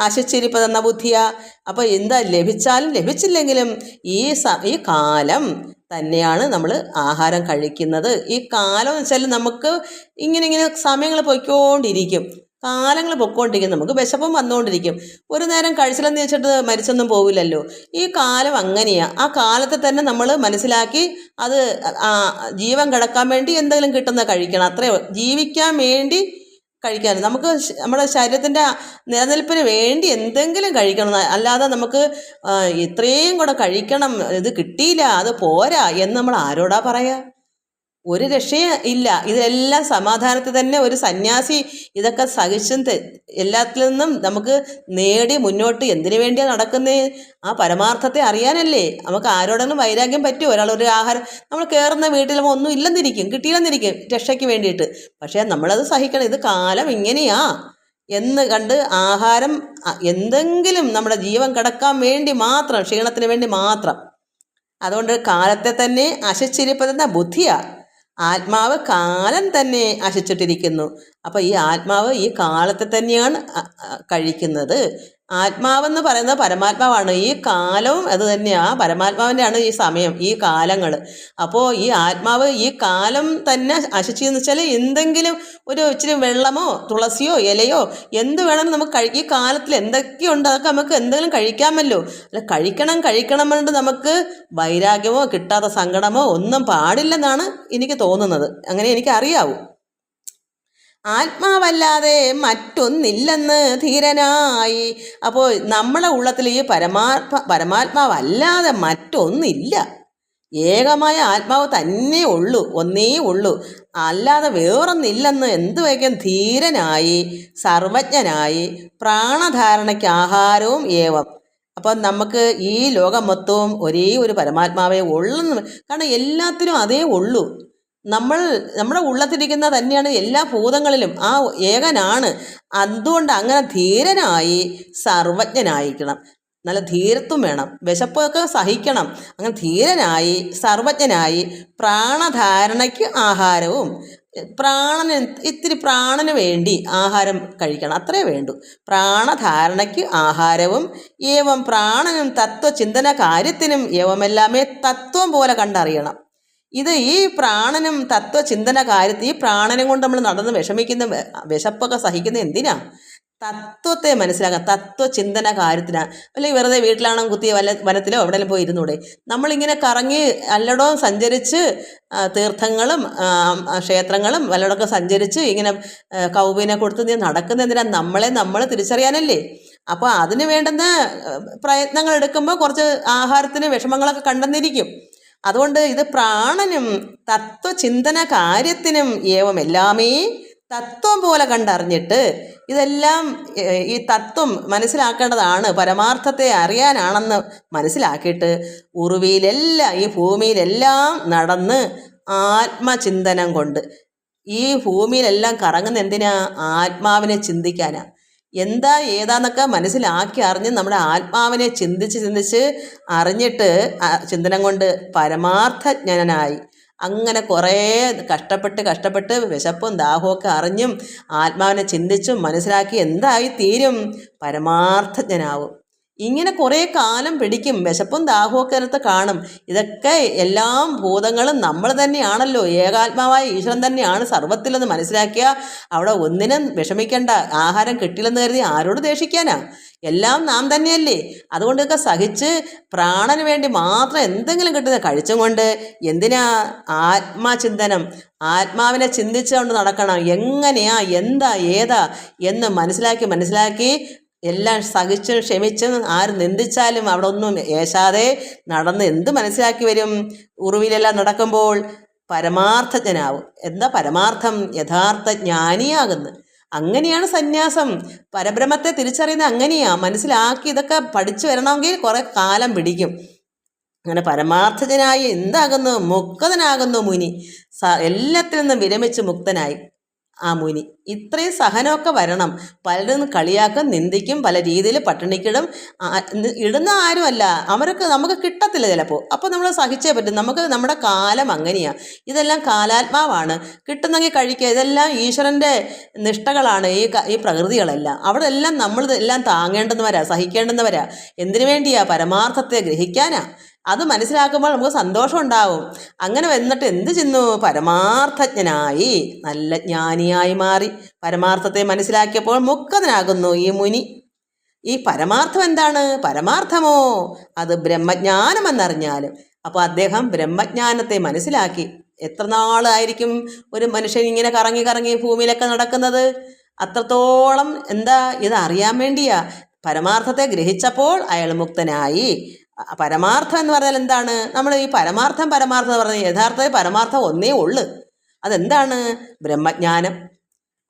ആശിച്ചിരിപ്പതെന്ന ബുദ്ധിയാ. അപ്പോൾ എന്താ, ലഭിച്ചാലും ലഭിച്ചില്ലെങ്കിലും ഈ കാലം തന്നെയാണ് നമ്മൾ ആഹാരം കഴിക്കുന്നത്. ഈ കാലം എന്ന് വെച്ചാൽ നമുക്ക് ഇങ്ങനെ സമയങ്ങൾ പൊയ്ക്കൊണ്ടിരിക്കും, കാലങ്ങൾ പൊയ്ക്കൊണ്ടിരിക്കും, നമുക്ക് വിശപ്പം വന്നുകൊണ്ടിരിക്കും. ഒരു നേരം കഴിച്ചില്ലെന്ന് വെച്ചിട്ട് മരിച്ചൊന്നും പോവില്ലല്ലോ. ഈ കാലം അങ്ങനെയാണ്. ആ കാലത്തെ തന്നെ നമ്മൾ മനസ്സിലാക്കി അത് ജീവൻ കിടക്കാൻ വേണ്ടി എന്തെങ്കിലും കിട്ടുന്ന കഴിക്കണം, അത്രയോ ജീവിക്കാൻ വേണ്ടി കഴിക്കാൻ. നമുക്ക് നമ്മുടെ ശരീരത്തിൻ്റെ നിലനിൽപ്പിന് വേണ്ടി എന്തെങ്കിലും കഴിക്കണം. അല്ലാതെ നമുക്ക് ഇത്രയും കൂടെ കഴിക്കണം, ഇത് കിട്ടിയില്ല, അത് പോരാ എന്ന് നമ്മൾ ആരോടാ പറയാ? ഒരു രക്ഷയും ഇല്ല. ഇതെല്ലാം സമാധാനത്തിൽ തന്നെ ഒരു സന്യാസി ഇതൊക്കെ സഹിച്ചും എല്ലാത്തിൽ നിന്നും നമുക്ക് നേടി മുന്നോട്ട് എന്തിനു വേണ്ടിയാണ് നടക്കുന്നത്? ആ പരമാർത്ഥത്തെ അറിയാനല്ലേ. നമുക്ക് ആരോടെങ്കിലും വൈരാഗ്യം പറ്റുമോ? ഒരാളൊരു ആഹാരം നമ്മൾ കയറുന്ന വീട്ടിൽ ഒന്നും ഇല്ലെന്നിരിക്കും, കിട്ടിയില്ലെന്നിരിക്കും രക്ഷയ്ക്ക് വേണ്ടിയിട്ട്. പക്ഷേ നമ്മളത് സഹിക്കണം. ഇത് കാലം ഇങ്ങനെയാ എന്ന് കണ്ട് ആഹാരം എന്തെങ്കിലും നമ്മുടെ ജീവൻ കിടക്കാൻ വേണ്ടി മാത്രം, ക്ഷീണത്തിന് വേണ്ടി മാത്രം. അതുകൊണ്ട് കാലത്തെ തന്നെ ആശിച്ചിരിപ്പതെന്ന ബുദ്ധിയാ. ആത്മാവ് കാലം തന്നെ ആശിച്ചിട്ടിരിക്കുന്നു. അപ്പോൾ ഈ ആത്മാവ് ഈ കാലത്തെ തന്നെയാണ് കഴിക്കുന്നത്. ആത്മാവെന്ന് പറയുന്നത് പരമാത്മാവാണ്. ഈ കാലവും അത് തന്നെയാണ്, പരമാത്മാവിൻ്റെയാണ് ഈ സമയം, ഈ കാലങ്ങൾ. അപ്പോൾ ഈ ആത്മാവ് ഈ കാലം തന്നെ അശുചിയെന്ന് വെച്ചാൽ എന്തെങ്കിലും ഒരു ഇച്ചിരി വെള്ളമോ തുളസിയോ ഇലയോ എന്ത് വേണമെങ്കിലും നമുക്ക് ഈ കാലത്തിൽ എന്തൊക്കെയുണ്ട് അതൊക്കെ നമുക്ക് എന്തെങ്കിലും കഴിക്കാമല്ലോ. അല്ല കഴിക്കണം പറഞ്ഞിട്ട് നമുക്ക് വൈരാഗ്യമോ കിട്ടാത്ത സങ്കടമോ ഒന്നും പാടില്ലെന്നാണ് എനിക്ക് തോന്നുന്നത്. അങ്ങനെ എനിക്കറിയാവൂ. ആത്മാവല്ലാതെ മറ്റൊന്നില്ലെന്ന് ധീരനായി. അപ്പോൾ നമ്മുടെ ഉള്ളത്തിൽ ഈ പരമാത്മാവല്ലാതെ മറ്റൊന്നില്ല. ഏകമായ ആത്മാവ് തന്നെ ഉള്ളൂ, ഒന്നേ ഉള്ളൂ, അല്ലാതെ വേറൊന്നില്ലെന്ന് എന്ത് വയ്ക്കും? ധീരനായി, സർവജ്ഞനായി, പ്രാണധാരണയ്ക്ക് ആഹാരവും ഏവം. അപ്പം നമുക്ക് ഈ ലോകം മൊത്തവും ഒരേ ഒരു പരമാത്മാവേ ഉള്ളെന്ന്, കാരണം എല്ലാത്തിനും അതേ ഉള്ളൂ. നമ്മുടെ ഉള്ളത്തിരിക്കുന്ന തന്നെയാണ് എല്ലാ ഭൂതങ്ങളിലും, ആ ഏകനാണ്. അതുകൊണ്ട് അങ്ങനെ ധീരനായി സർവജ്ഞനായിരിക്കണം. നല്ല ധീരത്വം വേണം, വിശപ്പൊക്കെ സഹിക്കണം. അങ്ങനെ ധീരനായി സർവജ്ഞനായി പ്രാണധാരണയ്ക്ക് ആഹാരവും, ഇത്തിരി പ്രാണന് വേണ്ടി ആഹാരം കഴിക്കണം, അത്രേ വേണ്ടു. പ്രാണധാരണയ്ക്ക് ആഹാരവും ഏവം പ്രാണനും തത്വചിന്തന കാര്യത്തിനും ഏവമെല്ലാമേ തത്വം പോലെ കണ്ടറിയണം. ഇത് ഈ പ്രാണനും തത്വചിന്തന കാര്യത്തിൽ, ഈ പ്രാണനും കൊണ്ട് നമ്മൾ നടന്ന് വിഷമിക്കുന്ന വിശപ്പൊക്കെ സഹിക്കുന്ന എന്തിനാ? തത്വത്തെ മനസ്സിലാക്കാം, തത്വചിന്തന കാര്യത്തിനാണ്. അല്ലെങ്കിൽ വെറുതെ വീട്ടിലാണോ കുത്തി വനത്തിലോ എവിടെയെങ്കിലും പോയി ഇരുന്നൂടെ? നമ്മളിങ്ങനെ കറങ്ങി എല്ലായിടവും സഞ്ചരിച്ച് തീർത്ഥങ്ങളും ക്ഷേത്രങ്ങളും വല്ലയിടമൊക്കെ സഞ്ചരിച്ച് ഇങ്ങനെ കൗബീനെ കൊടുത്ത് നീ നടക്കുന്ന എന്തിനാ? നമ്മൾ തിരിച്ചറിയാനല്ലേ. അപ്പോൾ അതിന് വേണ്ടുന്ന പ്രയത്നങ്ങൾ എടുക്കുമ്പോൾ കുറച്ച് ആഹാരത്തിന് വിഷമങ്ങളൊക്കെ കണ്ടെന്നിരിക്കും. അതുകൊണ്ട് ഇത് പ്രാണനും തത്വചിന്തന കാര്യത്തിനും ഏവം എല്ലാമേ തത്വം പോലെ കണ്ടറിഞ്ഞിട്ട്, ഇതെല്ലാം ഈ തത്വം മനസ്സിലാക്കേണ്ടതാണ്, പരമാർത്ഥത്തെ അറിയാനാണെന്ന് മനസ്സിലാക്കിയിട്ട് ഉറുവിയിലെല്ലാം ഈ ഭൂമിയിലെല്ലാം നടന്ന് ആത്മചിന്തനം കൊണ്ട്, ഈ ഭൂമിയിലെല്ലാം കറങ്ങുന്ന എന്തിനാ? ആത്മാവിനെ ചിന്തിക്കാനാ. എന്താ ഏതാന്നൊക്കെ മനസ്സിലാക്കി അറിഞ്ഞ് നമ്മുടെ ആത്മാവിനെ ചിന്തിച്ച് അറിഞ്ഞിട്ട് ചിന്തനം കൊണ്ട് പരമാർത്ഥജ്ഞനായി. അങ്ങനെ കുറേ കഷ്ടപ്പെട്ട് വിശപ്പും ദാഹമൊക്കെ അറിഞ്ഞും ആത്മാവിനെ ചിന്തിച്ചും മനസ്സിലാക്കി എന്തായി തീരും? പരമാർത്ഥജ്ഞനാവും. ഇങ്ങനെ കുറേ കാലം പിടിക്കും. വിശപ്പും ദാഹമൊക്കെ അതിനകത്ത് കാണും. ഇതൊക്കെ എല്ലാം ഭൂതങ്ങളും നമ്മൾ തന്നെയാണല്ലോ, ഏകാത്മാവായ ഈശ്വരൻ തന്നെയാണ് സർവ്വത്തിലെന്ന് മനസ്സിലാക്കിയ അവിടെ ഒന്നിനും വിഷമിക്കേണ്ട. ആഹാരം കിട്ടില്ലെന്ന് കരുതി ആരോട് ദേഷിക്കാനാ? എല്ലാം നാം തന്നെയല്ലേ. അതുകൊണ്ടൊക്കെ സഹിച്ച് പ്രാണന് വേണ്ടി മാത്രം എന്തെങ്കിലും കിട്ടുന്ന കഴിച്ചും കൊണ്ട് എന്തിനാ? ആത്മചിന്തനം, ആത്മാവിനെ ചിന്തിച്ചുകൊണ്ട് നടക്കണം. എങ്ങനെയാ, എന്താ, ഏതാ എന്ന് മനസ്സിലാക്കി എല്ലാം സഹിച്ചും ക്ഷമിച്ചും ആര് നിന്ദിച്ചാലും അവിടെ ഒന്നും ഏശാതെ നടന്ന് എന്ത് മനസ്സിലാക്കി വരും? ഉറുവിലെല്ലാം നടക്കുമ്പോൾ പരമാർത്ഥജ്ഞനാവും. എന്താ പരമാർത്ഥം? യഥാർത്ഥ ജ്ഞാനിയാകുന്നു. അങ്ങനെയാണ് സന്യാസം. പരബ്രഹ്മത്തെ തിരിച്ചറിയുന്നത് അങ്ങനെയാ. മനസ്സിലാക്കി ഇതൊക്കെ പഠിച്ചു വരണമെങ്കിൽ കുറേ കാലം പിടിക്കും. അങ്ങനെ പരമാർത്ഥജനായി എന്താകുന്നു? മുക്തനാകുന്നു മുനി. എല്ലാത്തിൽ നിന്നും വിരമിച്ച് മുക്തനായി ആ മുനി. ഇത്രയും സഹനമൊക്കെ വരണം. പലരും കളിയാക്കും, നിന്ദിക്കും, പല രീതിയിൽ പട്ടിണിക്കിടും. ഇടുന്ന ആരുമല്ല, അവർക്ക് നമുക്ക് കിട്ടത്തില്ല ചിലപ്പോൾ. അപ്പോൾ നമ്മൾ സഹിച്ചേ പറ്റും. നമ്മുടെ കാലം അങ്ങനെയാണ്. ഇതെല്ലാം കാലാത്മാവാണ്. കിട്ടുന്നെങ്കിൽ കഴിക്കുക. ഇതെല്ലാം ഈശ്വരൻ്റെ നിഷ്ഠകളാണ്. ഈ പ്രകൃതികളെല്ലാം അവിടെ എല്ലാം നമ്മൾ എല്ലാം താങ്ങേണ്ടുന്നവരാ, സഹിക്കേണ്ടുന്നവരാ. എന്തിനു വേണ്ടിയാ? പരമാർത്ഥത്തെ ഗ്രഹിക്കാനാ. അത് മനസ്സിലാക്കുമ്പോൾ നമുക്ക് സന്തോഷം ഉണ്ടാവും. അങ്ങനെ വന്നിട്ട് എന്ത് ചെയ്യുന്നു? പരമാർത്ഥജ്ഞനായി, നല്ല ജ്ഞാനിയായി മാറി. പരമാർത്ഥത്തെ മനസ്സിലാക്കിയപ്പോൾ മുക്തനാകുന്നു ഈ മുനി. ഈ പരമാർത്ഥം എന്താണ്? പരമാർത്ഥമോ അത് ബ്രഹ്മജ്ഞാനമെന്നറിഞ്ഞാലും. അപ്പോൾ അദ്ദേഹം ബ്രഹ്മജ്ഞാനത്തെ മനസ്സിലാക്കി. എത്ര നാളായിരിക്കും ഒരു മനുഷ്യൻ ഇങ്ങനെ കറങ്ങി ഭൂമിയിലൊക്കെ നടക്കുന്നത്? അത്രത്തോളം എന്താ ഇതറിയാൻ വേണ്ടിയാ. പരമാർത്ഥത്തെ ഗ്രഹിച്ചപ്പോൾ അയാൾ മുക്തനായി. പരമാർത്ഥം എന്ന് പറഞ്ഞാൽ എന്താണ്? നമ്മൾ ഈ പരമാർത്ഥം എന്ന് പറഞ്ഞാൽ യഥാർത്ഥ പരമാർത്ഥം ഒന്നേ ഉള്ളു. അതെന്താണ്? ബ്രഹ്മജ്ഞാനം.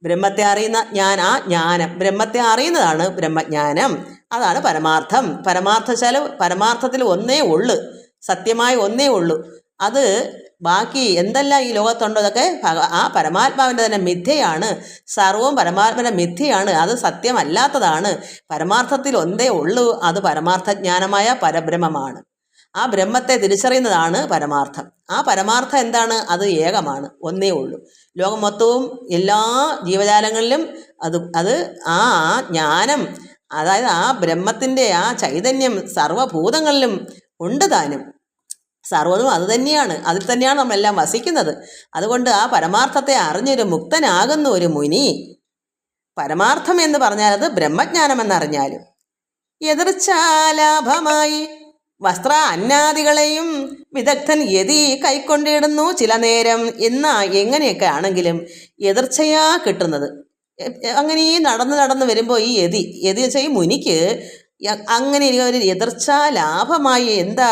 ബ്രഹ്മത്തെ അറിയുന്ന ജ്ഞാനം, ബ്രഹ്മത്തെ അറിയുന്നതാണ് ബ്രഹ്മജ്ഞാനം. അതാണ് പരമാർത്ഥം. പരമാർത്ഥത്തിൽ ഒന്നേ ഉള്ളു, സത്യമായി ഒന്നേ ഉള്ളു. അത് ബാക്കി എന്തെല്ലാം ഈ ലോകത്തുണ്ടോ അതൊക്കെ ആ പരമാത്മാവിൻ്റെ തന്നെ മിഥ്യയാണ്. സർവവും പരമാത്മൻ്റെ മിഥ്യയാണ്, അത് സത്യമല്ലാത്തതാണ്. പരമാർത്ഥത്തിൽ ഒന്നേ ഉള്ളൂ, അത് പരമാർത്ഥജ്ഞാനമായ പരബ്രഹ്മമാണ്. ആ ബ്രഹ്മത്തെ തിരിച്ചറിയുന്നതാണ് പരമാർത്ഥം. ആ പരമാർത്ഥം എന്താണ്? അത് ഏകമാണ്, ഒന്നേ ഉള്ളൂ. ലോകം മൊത്തവും എല്ലാ ജീവജാലങ്ങളിലും അത് ആ ജ്ഞാനം, അതായത് ആ ബ്രഹ്മത്തിൻ്റെ ആ ചൈതന്യം സർവഭൂതങ്ങളിലും ഉണ്ട് താനും. സർവ്വതും അത് തന്നെയാണ്, അതിൽ തന്നെയാണ് നമ്മളെല്ലാം വസിക്കുന്നത്. അതുകൊണ്ട് ആ പരമാർത്ഥത്തെ അറിഞ്ഞൊരു മുക്തനാകുന്ന ഒരു മുനി, പരമാർത്ഥം എന്ന് പറഞ്ഞാൽ അത് ബ്രഹ്മജ്ഞാനം എന്നറിഞ്ഞാലും എതിർച്ചാലാഭമായി വസ്ത്ര അന്നാദികളെയും വിദഗ്ധൻ യതി കൈക്കൊണ്ടിടുന്നു ചില നേരം എന്ന എങ്ങനെയൊക്കെ ആണെങ്കിലും എതിർച്ചയാ കിട്ടുന്നത്. അങ്ങനെ ഈ നടന്ന് വരുമ്പോൾ ഈ യതി വെച്ചാൽ ഈ മുനിക്ക് അങ്ങനെ ഒരു എതിർച്ച ലാഭമായി എന്താ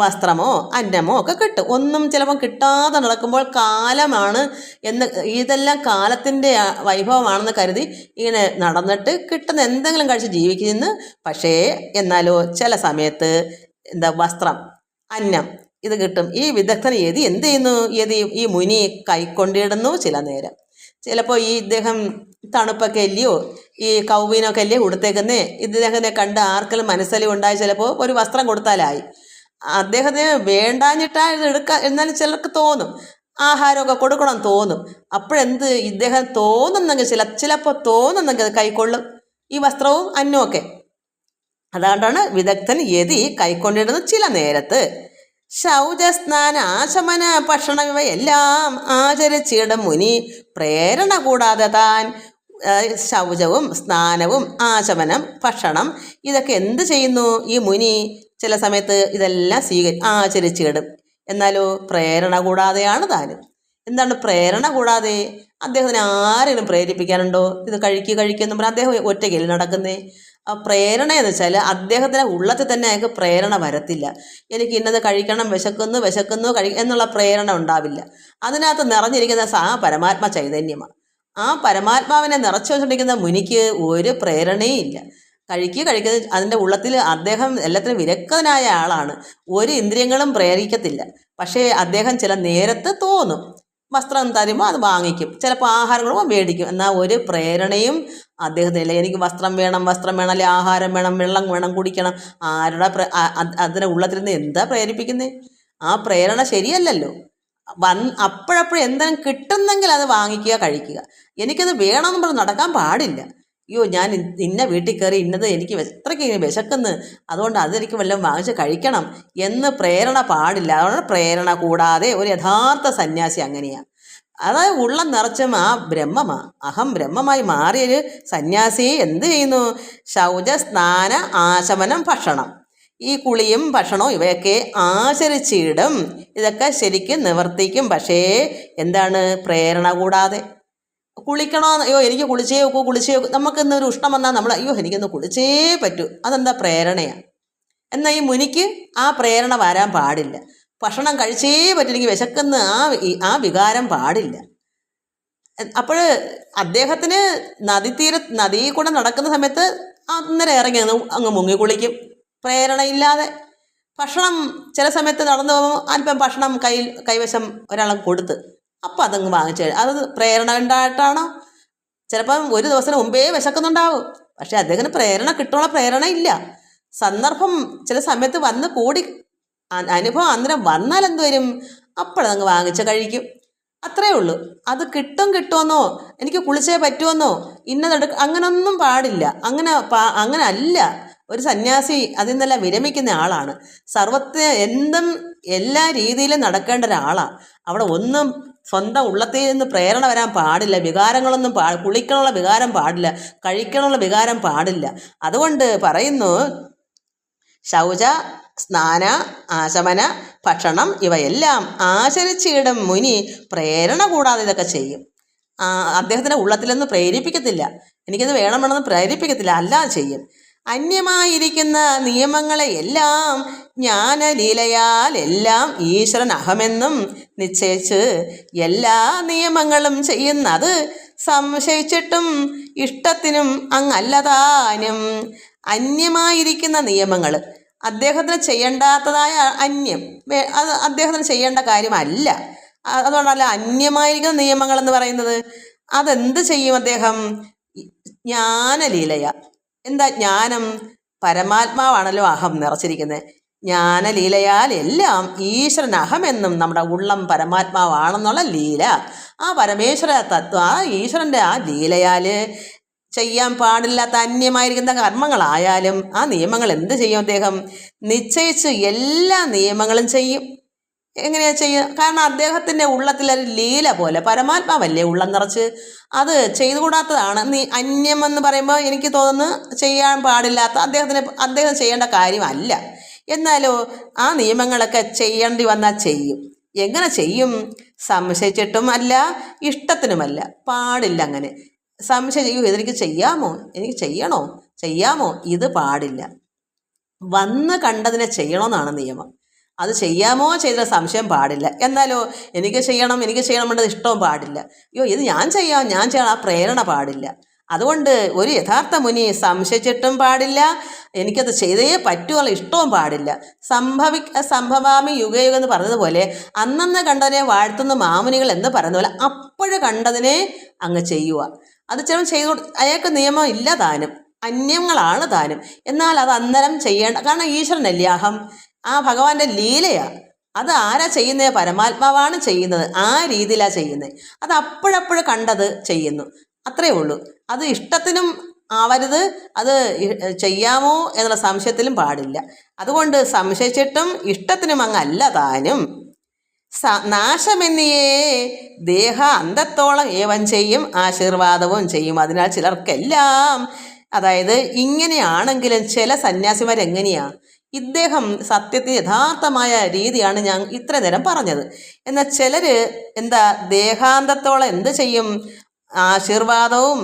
വസ്ത്രമോ അന്നമോ ഒക്കെ കിട്ടും. ഒന്നും ചിലപ്പം കിട്ടാതെ നടക്കുമ്പോൾ കാലമാണ് എന്ന്, ഇതെല്ലാം കാലത്തിൻ്റെ വൈഭവമാണെന്ന് കരുതി ഇങ്ങനെ നടന്നിട്ട് കിട്ടുന്ന എന്തെങ്കിലും കഴിച്ച് ജീവിക്കുന്നു. പക്ഷേ എന്നാലോ ചില സമയത്ത് എന്താ വസ്ത്രം, അന്നം ഇത് കിട്ടും. ഈ വിദഗ്ധൻ എന്ത് ചെയ്യുന്നു? ഈ മുനി കൈക്കൊണ്ടിടുന്നു ചില നേരം. ചിലപ്പോൾ ഈ ഇദ്ദേഹം തണുപ്പൊക്കെ അല്ലയോ, ഈ കൗവീനൊക്കെ അല്ലേ കൊടുത്തേക്കുന്നേ, ഇദ്ദേഹത്തിനെ കണ്ട് ആർക്കെങ്കിലും മനസ്സിൽ ഉണ്ടായി ചിലപ്പോൾ ഒരു വസ്ത്രം കൊടുത്താലായി. അദ്ദേഹത്തിന് വേണ്ടാഞ്ഞിട്ടാ ഇത് എടുക്കുക എന്നാലും ചിലർക്ക് തോന്നും, ആഹാരമൊക്കെ കൊടുക്കണം തോന്നും. അപ്പോഴെന്ത് ഇദ്ദേഹം തോന്നുന്നെങ്കിൽ ചിലപ്പോൾ തോന്നുന്നെങ്കിൽ അത് കൈക്കൊള്ളും ഈ വസ്ത്രവും അന്നവും ഒക്കെ. അതുകൊണ്ടാണ് വിദഗ്ധൻ യതി കൈക്കൊണ്ടിടുന്ന ചില നേരത്ത്. ശൗചസ്നാന ആശമന ഭക്ഷണം ഇവയെല്ലാം ആചരിച്ചിടം മുനി പ്രേരണ കൂടാതെ താൻ ശൗചവും സ്നാനവും ആശമനം ഭക്ഷണം ഇതൊക്കെ എന്ത് ചെയ്യുന്നു? ഈ മുനി ചില സമയത്ത് ഇതെല്ലാം ആചരിച്ചിടും. എന്നാലോ പ്രേരണ കൂടാതെയാണ് താനും. എന്താണ് പ്രേരണ കൂടാതെ? അദ്ദേഹത്തിന് ആരെങ്കിലും പ്രേരിപ്പിക്കാനുണ്ടോ? ഇത് കഴിക്കുമെന്ന് പറഞ്ഞാൽ അദ്ദേഹം ഒറ്റയ്ക്കല്ലേ നടക്കുന്നേ. ആ പ്രേരണ എന്ന് വെച്ചാൽ അദ്ദേഹത്തിൻ്റെ ഉള്ളത്തിൽ തന്നെ അയാൾക്ക് പ്രേരണ വരത്തില്ല. എനിക്ക് ഇന്നത് കഴിക്കണം, വിശക്കുന്നു എന്നുള്ള പ്രേരണ ഉണ്ടാവില്ല. അതിനകത്ത് നിറഞ്ഞിരിക്കുന്ന പരമാത്മ ചൈതന്യമാണ്. ആ പരമാത്മാവിനെ നിറച്ചു വെച്ചിരിക്കുന്ന മുനിക്ക് ഒരു പ്രേരണയും ഇല്ല. കഴിക്കുന്നത് അതിൻ്റെ ഉള്ളത്തിൽ അദ്ദേഹം എല്ലാത്തിനും വിരക്തനായ ആളാണ്. ഒരു ഇന്ദ്രിയങ്ങളും പ്രേരിക്കത്തില്ല. പക്ഷേ അദ്ദേഹം ചില നേരത്ത് തോന്നും, വസ്ത്രം തരുമ്പോൾ അത് വാങ്ങിക്കും, ചിലപ്പോൾ ആഹാരങ്ങളും മേടിക്കും. എന്നാൽ ഒരു പ്രേരണയും അദ്ദേഹത്തിനില്ല. എനിക്ക് വസ്ത്രം വേണം, അല്ലെങ്കിൽ ആഹാരം വേണം, വെള്ളം വേണം, കുടിക്കണം. ആരുടെ അതിൻ്റെ ഉള്ളത്തിരുന്ന് എന്താ പ്രേരിപ്പിക്കുന്നത്? ആ പ്രേരണ ശരിയല്ലല്ലോ. അപ്പോഴപ്പോഴും എന്തെങ്കിലും കിട്ടുന്നെങ്കിൽ അത് വാങ്ങിക്കുക, കഴിക്കുക. എനിക്കത് വേണമെന്ന് പറഞ്ഞ് നടക്കാൻ പാടില്ല. അയ്യോ ഞാൻ ഇന്ന വീട്ടിൽ കയറി ഇന്നത് എനിക്ക് എത്രയ്ക്ക് വിശക്കുന്നു, അതുകൊണ്ട് അതെനിക്ക് വല്ലതും വാങ്ങിച്ച് കഴിക്കണം എന്ന് പ്രേരണ പാടില്ല. അതുകൊണ്ട് പ്രേരണ കൂടാതെ ഒരു യഥാർത്ഥ സന്യാസി അങ്ങനെയാണ്. അതായത് ഉള്ളം നിറച്ചും ആ അഹം ബ്രഹ്മമായി മാറിയൊരു സന്യാസി എന്ത് ചെയ്യുന്നു? ശൗച സ്നാന ആശമനം ഭക്ഷണം, ഈ കുളിയും ഭക്ഷണവും ഇവയൊക്കെ ആചരിച്ചിടും. ഇതൊക്കെ ശരിക്കും നിവർത്തിക്കും. പക്ഷേ എന്താണ്? പ്രേരണ കൂടാതെ. കുളിക്കണോ? അയ്യോ എനിക്ക് കുളിച്ചേ വെക്കൂ. നമുക്കിന്നൊരു ഉഷ്ണം വന്നാൽ നമ്മൾ അയ്യോ എനിക്കൊന്ന് കുളിച്ചേ പറ്റൂ. അതെന്താ? പ്രേരണയാണ്. എന്നാൽ ഈ മുനിക്ക് ആ പ്രേരണ വരാൻ പാടില്ല. ഭക്ഷണം കഴിച്ചേ പറ്റും, എനിക്ക് വിശക്കുന്ന ആ വികാരം പാടില്ല. അപ്പോൾ അദ്ദേഹത്തിന് നദിയിൽ കൂടെ നടക്കുന്ന സമയത്ത് അന്നേരം ഇറങ്ങി അങ്ങ് മുങ്ങി കുളിക്കും, പ്രേരണയില്ലാതെ. ഭക്ഷണം ചില സമയത്ത് നടന്നു പോകുമ്പോൾ അല്പം ഭക്ഷണം കൈവശം ഒരാളും കൊടുത്ത് അപ്പം അതങ്ങ് വാങ്ങിച്ചു. അത് പ്രേരണ ഉണ്ടായിട്ടാണോ? ചിലപ്പം ഒരു ദിവസത്തിന് മുമ്പേ വിശക്കുന്നുണ്ടാവും. പക്ഷെ അദ്ദേഹത്തിന് പ്രേരണ കിട്ടാനുള്ള പ്രേരണ ഇല്ല. സന്ദർഭം ചില സമയത്ത് വന്ന് കൂടി അനുഭവം അന്നേരം വന്നാൽ എന്ത് വരും? അപ്പോഴതങ്ങ് വാങ്ങിച്ച് കഴിക്കും. അത്രേ ഉള്ളൂ. അത് കിട്ടുമെന്നോ എനിക്ക് കുളിച്ചേ പറ്റുമെന്നോ അങ്ങനൊന്നും പാടില്ല. അങ്ങനെ അല്ല ഒരു സന്യാസി. അതിൽ നിന്നെല്ലാം വിരമിക്കുന്ന ആളാണ്. എല്ലാ രീതിയിലും നടക്കേണ്ട ഒരാളാണ്. അവിടെ ഒന്നും സ്വന്തം ഉള്ളത്തിൽ നിന്ന് പ്രേരണ വരാൻ പാടില്ല. വികാരങ്ങളൊന്നും കുളിക്കാനുള്ള വികാരം പാടില്ല, കഴിക്കാനുള്ള വികാരം പാടില്ല. അതുകൊണ്ട് പറയുന്നു ശൗച സ്നാന ആശമന ഭക്ഷണം ഇവയെല്ലാം ആചരിച്ചിടും മുനി പ്രേരണ കൂടാതെ ഇതൊക്കെ ചെയ്യും. അദ്ദേഹത്തിൻ്റെ ഉള്ളത്തിലൊന്നും പ്രേരിപ്പിക്കത്തില്ല, എനിക്കത് വേണമെന്ന് പ്രേരിപ്പിക്കത്തില്ല, അല്ലാതെ ചെയ്യും. അന്യമായിരിക്കുന്ന നിയമങ്ങളെ എല്ലാം ജ്ഞാനലീലയാൽ എല്ലാം ഈശ്വരൻ അഹമെന്നും നിശ്ചയിച്ച് എല്ലാ നിയമങ്ങളും ചെയ്യുന്നത് സംശയിച്ചിട്ടും ഇഷ്ടത്തിനും അങ്ങല്ലതാനും. അന്യമായിരിക്കുന്ന നിയമങ്ങൾ, അദ്ദേഹത്തിന് ചെയ്യേണ്ടാത്തതായ അന്യം, അത് അദ്ദേഹത്തിന് ചെയ്യേണ്ട കാര്യമല്ല. അതുകൊണ്ടല്ല അന്യമായിരിക്കുന്ന നിയമങ്ങളെന്ന് പറയുന്നത്. അതെന്ത് ചെയ്യും അദ്ദേഹം? ജ്ഞാനലീലയ. എന്താ ജ്ഞാനം? പരമാത്മാവാണല്ലോ അഹം നിറച്ചിരിക്കുന്നത്. ജ്ഞാനലീലയാൽ എല്ലാം ഈശ്വരൻ അഹമെന്നും നമ്മുടെ ഉള്ളം പരമാത്മാവാണെന്നുള്ള ലീല, ആ പരമേശ്വര തത്വം, ആ ഈശ്വരൻ്റെ ആ ലീലയാൽ ചെയ്യാൻ പാടില്ലാത്ത അന്യമായിരിക്കുന്ന കർമ്മങ്ങളായാലും ആ നിയമങ്ങൾ എന്ത് ചെയ്യും? അദ്ദേഹം നിശ്ചയിച്ച് എല്ലാ നിയമങ്ങളും ചെയ്യും. എങ്ങനെയാ ചെയ്യുക? കാരണം അദ്ദേഹത്തിൻ്റെ ഉള്ളത്തിലൊരു ലീല പോലെ, പരമാത്മാവല്ലേ ഉള്ളം നിറച്ച്, അത് ചെയ്തുകൂടാത്തതാണ്. അന്യമെന്ന് പറയുമ്പോൾ എനിക്ക് തോന്നുന്നു ചെയ്യാൻ പാടില്ലാത്ത, അദ്ദേഹം ചെയ്യേണ്ട കാര്യമല്ല. എന്നാലോ ആ നിയമങ്ങളൊക്കെ ചെയ്യേണ്ടി വന്നാൽ ചെയ്യും. എങ്ങനെ ചെയ്യും? സംശയിച്ചിട്ടും അല്ല, ഇഷ്ടത്തിനുമല്ല, പാടില്ല. അങ്ങനെ സംശയം, ഇതെനിക്ക് ചെയ്യാമോ, എനിക്ക് ചെയ്യാമോ, ഇത് പാടില്ല. വന്ന് കണ്ടതിനെ ചെയ്യണമെന്നാണ് നിയമം. അത് ചെയ്യാമോ ചെയ്ത സംശയം പാടില്ല. എന്നാലോ എനിക്ക് ചെയ്യണം വേണ്ടത് ഇഷ്ടവും പാടില്ല. ഇത് ഞാൻ ചെയ്യണം, ആ പ്രേരണ പാടില്ല. അതുകൊണ്ട് ഒരു യഥാർത്ഥ മുനി സംശയിച്ചിട്ടും പാടില്ല, എനിക്കത് ചെയ്തേ പറ്റുള്ള ഇഷ്ടവും പാടില്ല. സംഭവാമി യുഗയുഗം എന്ന് പറഞ്ഞതുപോലെ, അന്നന്ന് കണ്ടതിനെ വാഴ്ത്തുന്ന മാമുനികൾ എന്ന് പറയുന്ന പോലെ അപ്പോഴും കണ്ടതിനെ അങ്ങ് ചെയ്യുക. അത് ചിലപ്പോൾ അയാൾക്ക് നിയമം ഇല്ല താനും, അന്യങ്ങളാണ് താനും. എന്നാൽ അത് അന്നേരം ചെയ്യേണ്ട, കാരണം ഈശ്വരനല്ലേ അഹം, ആ ഭഗവാന്റെ ലീലയാണ്. അത് ആരാ ചെയ്യുന്നത്? പരമാത്മാവാണ് ചെയ്യുന്നത്. ആ രീതിയിലാണ് ചെയ്യുന്നത്. അത് അപ്പോഴപ്പോഴും കണ്ടത് ചെയ്യുന്നു, അത്രയേ ഉള്ളൂ. അത് ഇഷ്ടത്തിനും ആവരുത്, അത് ചെയ്യാമോ എന്നുള്ള സംശയത്തിലും പാടില്ല. അതുകൊണ്ട് സംശയിച്ചിട്ടും ഇഷ്ടത്തിനും അങ്ങല്ല താനും. നാശമെന്നിയേ ദേഹ അന്തത്തോളം ഏവം ചെയ്യും, ആശീർവാദവും ചെയ്യും. അതിനാൽ ചിലർക്കെല്ലാം, അതായത് ഇങ്ങനെയാണെങ്കിലും ചില സന്യാസിമാരെങ്ങനെയാ, ഇദ്ദേഹം സത്യത്തിൽ യഥാർത്ഥമായ രീതിയാണ് ഞാൻ ഇത്ര നേരം പറഞ്ഞത്. എന്നാൽ ചിലർ എന്താ ദേഹാന്തത്തോളം എന്ത് ചെയ്യും? ആശീർവാദവും,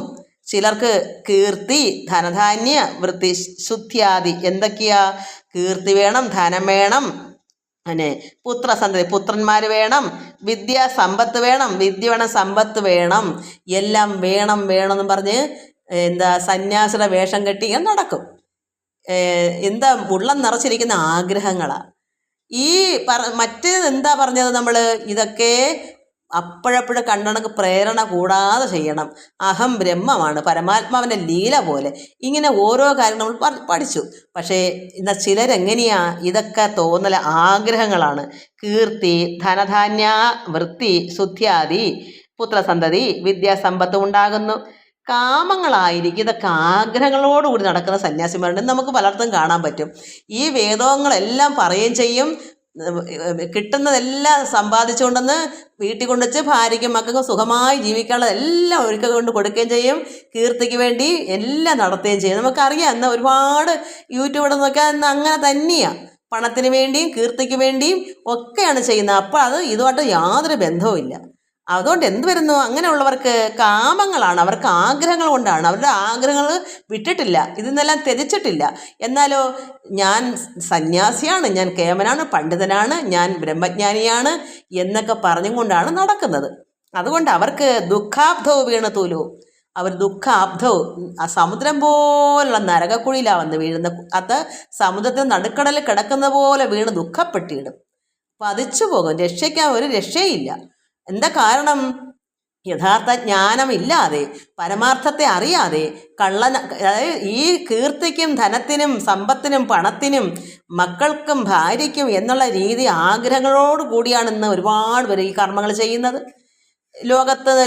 ചിലർക്ക് കീർത്തി, ധനധാന്യ വൃത്തി, ശുദ്ധ്യാദി. എന്തൊക്കെയാ? കീർത്തി വേണം, ധനം വേണം, പിന്നെ പുത്രസന്തതി, പുത്രന്മാർ വേണം, സമ്പത്ത് വേണം, വിദ്യ വേണം, സമ്പത്ത് വേണം, എല്ലാം വേണമെന്ന് പറഞ്ഞ് എന്താ സന്യാസിയുടെ വേഷം കെട്ടി ഇങ്ങനെ നടക്കും. എന്താ ഉള്ളം നിറച്ചിരിക്കുന്ന ആഗ്രഹങ്ങളാണ്. മറ്റേത് എന്താ പറഞ്ഞത് നമ്മൾ? ഇതൊക്കെ അപ്പോഴപ്പോഴും കണ്ണണക്ക് പ്രേരണ കൂടാതെ ചെയ്യണം. അഹം ബ്രഹ്മമാണ്, പരമാത്മാവിൻ്റെ ലീല പോലെ. ഇങ്ങനെ ഓരോ കാര്യം നമ്മൾ പഠിച്ചു. പക്ഷേ ഇന്ന് ചിലരെങ്ങനെയാ? ഇതൊക്കെ തോന്നൽ ആഗ്രഹങ്ങളാണ്. കീർത്തി, ധനധാന്യ വൃത്തി, ശുദ്ധ്യാദി, പുത്രസന്തതി, വിദ്യാസമ്പത്ത് ഉണ്ടാകുന്നു. കാമങ്ങളായിരിക്കും. ഇതൊക്കെ ആഗ്രഹങ്ങളോടുകൂടി നടക്കുന്ന സന്യാസിമാരുണ്ട്, നമുക്ക് പലർത്തും കാണാൻ പറ്റും. ഈ വേദങ്ങളെല്ലാം പറയുകയും ചെയ്യും, കിട്ടുന്നതെല്ലാം സമ്പാദിച്ചുകൊണ്ടെന്ന് വീട്ടിൽ കൊണ്ടുവച്ച് ഭാര്യയ്ക്കും മക്കൾക്കും സുഖമായി ജീവിക്കാനുള്ളതെല്ലാം ഒരുക്കം കൊണ്ട് കൊടുക്കുകയും ചെയ്യും. കീർത്തിക്ക് വേണ്ടി എല്ലാം നടത്തുകയും ചെയ്യും. നമുക്കറിയാം, എന്നാൽ ഒരുപാട് യൂട്യൂബിൽ നോക്കിയാൽ ഇന്ന് അങ്ങനെ തന്നെയാണ്. പണത്തിന് വേണ്ടിയും കീർത്തിക്ക് വേണ്ടിയും ഒക്കെയാണ് ചെയ്യുന്നത്. അപ്പോൾ അത് ഇതുമായിട്ട് യാതൊരു ബന്ധവുമില്ല. അതുകൊണ്ട് എന്ത് വരുന്നു? അങ്ങനെയുള്ളവർക്ക് കാമങ്ങളാണ്, അവർക്ക് ആഗ്രഹങ്ങൾ കൊണ്ടാണ്. അവരുടെ ആഗ്രഹങ്ങൾ വിട്ടിട്ടില്ല, ഇതിന്നെല്ലാം ത്യജിച്ചിട്ടില്ല. എന്നാലോ ഞാൻ സന്യാസിയാണ്, ഞാൻ കേമനാണ്, പണ്ഡിതനാണ്, ഞാൻ ബ്രഹ്മജ്ഞാനിയാണ് എന്നൊക്കെ പറഞ്ഞും കൊണ്ടാണ് നടക്കുന്നത്. അതുകൊണ്ട് അവർക്ക് ദുഃഖാബ്ധവും വീണ് തൂലു. അവർ ദുഃഖാബ്ധവും, ആ സമുദ്രം പോലുള്ള നരകക്കുഴിയിലാണ് വന്ന് വീഴുന്ന. അത് സമുദ്രത്തിൽ നടുക്കടലിൽ കിടക്കുന്ന പോലെ വീണ് ദുഃഖപ്പെട്ടിടും, പതിച്ചു പോകും. രക്ഷയ്ക്കാൻ ഒരു രക്ഷയില്ല. എന്താ കാരണം? യഥാർത്ഥ ജ്ഞാനമില്ലാതെ, പരമാർത്ഥത്തെ അറിയാതെ, അതായത് ഈ കീർത്തിക്കും ധനത്തിനും സമ്പത്തിനും പണത്തിനും മക്കൾക്കും ഭാര്യയ്ക്കും എന്നുള്ള രീതി ആഗ്രഹങ്ങളോട് കൂടിയാണ് ഇന്ന് ഒരുപാട് പേര് ഈ കർമ്മങ്ങൾ ചെയ്യുന്നത്.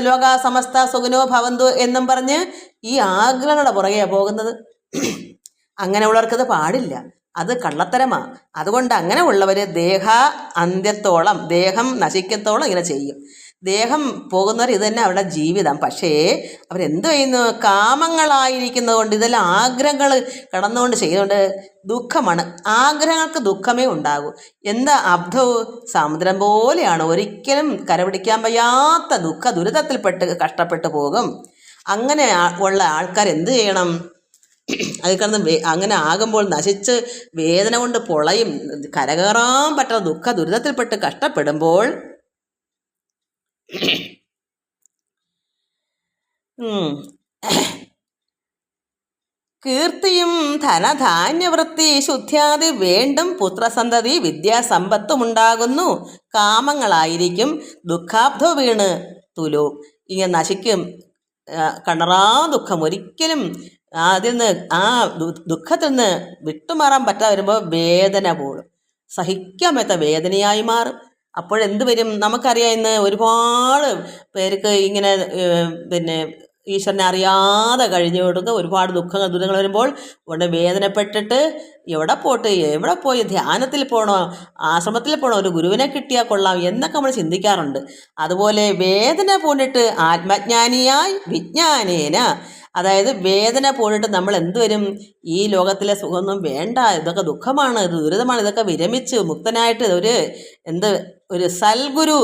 ലോക സമസ്ത സുഖനോ ഭവന്തു എന്നും പറഞ്ഞ് ഈ ആഗ്രഹങ്ങളുടെ പുറകെ പോകുന്നത്. അങ്ങനെയുള്ളവർക്കത് പാടില്ല, അത് കള്ളത്തരമാണ്. അതുകൊണ്ട് അങ്ങനെ ഉള്ളവർ അന്ത്യത്തോളം, ദേഹം നശിക്കത്തോളം ഇങ്ങനെ ചെയ്യും. ദേഹം പോകുന്നവർ ഇത് തന്നെ അവരുടെ ജീവിതം. പക്ഷേ അവരെന്ത് ചെയ്യുന്നു? കാമങ്ങളായിരിക്കുന്നത് കൊണ്ട്, ഇതെല്ലാം ആഗ്രഹങ്ങൾ കടന്നുകൊണ്ട് ചെയ്യുന്നതുകൊണ്ട് ദുഃഖമാണ്. ആഗ്രഹങ്ങൾക്ക് ദുഃഖമേ ഉണ്ടാകൂ. എന്താ അബ്ധവും? സമുദ്രം പോലെയാണ്, ഒരിക്കലും കരപിടിക്കാൻ വയ്യാത്ത ദുരിതത്തിൽപ്പെട്ട് കഷ്ടപ്പെട്ടു പോകും. അങ്ങനെ ഉള്ള ആൾക്കാർ എന്ത് ചെയ്യണം? അത് കിടന്ന് അങ്ങനെ ആകുമ്പോൾ നശിച്ച് വേദന കൊണ്ട് പൊളയും, കരകയറാൻ പറ്റാത്ത ദുരിതത്തിൽപ്പെട്ട് കഷ്ടപ്പെടുമ്പോൾ കീർത്തിയും ധനധാന്യവൃത്തി ശുദ്ധ്യാദി വേണ്ടും, പുത്രസന്തതി വിദ്യാസമ്പത്തും ഉണ്ടാകുന്നു. കാമങ്ങളായിരിക്കും ദുഃഖാബ്ധ വീണ് തുലു, ഇങ്ങനെ നശിക്കും. കണറാ ദുഃഖം, ഒരിക്കലും അതിൽ നിന്ന്, ആ ദുഃഖത്തിൽ നിന്ന് വിട്ടുമാറാൻ പറ്റാതെ വരുമ്പോൾ വേദന പോലും. സഹിക്കാൻ പറ്റാത്ത വേദനയായി മാറും. അപ്പോഴെന്ത് വരും? നമുക്കറിയാം, ഇന്ന് ഒരുപാട് പേർക്ക് ഇങ്ങനെ പിന്നെ ഈശ്വരനെ അറിയാതെ കഴിഞ്ഞു കൊടുക്കുക, ഒരുപാട് ദുഃഖങ്ങൾ ദുരിതങ്ങൾ വരുമ്പോൾ ഉടനെ വേദനപ്പെട്ടിട്ട് എവിടെ പോയി ധ്യാനത്തിൽ പോകണോ, ആശ്രമത്തിൽ പോകണോ, ഒരു ഗുരുവിനെ കിട്ടിയാൽ കൊള്ളാം എന്നൊക്കെ നമ്മൾ ചിന്തിക്കാറുണ്ട്. അതുപോലെ വേദന പൂണ്ടിട്ട് ആത്മജ്ഞാനിയായി വിജ്ഞാനേന, അതായത് വേദന പോയിട്ട് നമ്മൾ എന്തുവരും? ഈ ലോകത്തിലെ സുഖമൊന്നും വേണ്ട, ഇതൊക്കെ ദുഃഖമാണ്, ഇത് ദുരിതമാണ്, ഇതൊക്കെ വിരമിച്ച് മുക്തനായിട്ട് ഒരു സൽഗുരു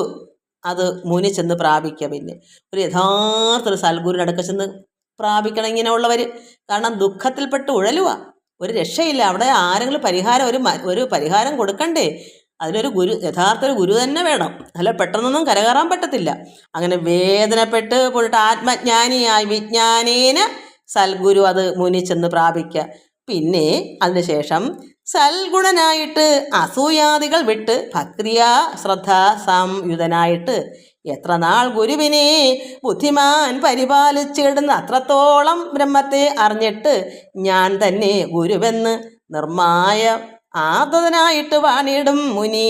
അത് മുനി ചെന്ന് പ്രാപിക്കുക. പിന്നെ ഒരു യഥാർത്ഥ ഒരു സൽഗുരുവിനടുക്ക ചെന്ന് പ്രാപിക്കണം ഇങ്ങനെയുള്ളവർ. കാരണം ദുഃഖത്തിൽപ്പെട്ട് ഉഴലുക, ഒരു രക്ഷയില്ല. അവിടെ ആരെങ്കിലും ഒരു പരിഹാരം കൊടുക്കണ്ടേ? അതിനൊരു യഥാർത്ഥ ഒരു ഗുരു തന്നെ വേണം, അല്ല പെട്ടെന്നൊന്നും കരകയറാൻ പറ്റത്തില്ല. അങ്ങനെ വേദനപ്പെട്ട് പോയിട്ട് ആത്മജ്ഞാനിയായി വിജ്ഞാനേന സൽഗുരു അത് മുനി ചെന്ന് പ്രാപിക്കുക. പിന്നെ അതിനുശേഷം സൽഗുണനായിട്ട് അസൂയാദികൾ വിട്ട് ഭക്തിയാ ശ്രദ്ധ സംയുതനായിട്ട് എത്ര നാൾ ഗുരുവിനെ ബുദ്ധിമാൻ പരിപാലിച്ചിടുന്ന അത്രത്തോളം ബ്രഹ്മത്തെ അറിഞ്ഞിട്ട് ഞാൻ തന്നെ ഗുരുവെന്ന് നിർമായ ആദതനായിട്ട് വാണിടും മുനി.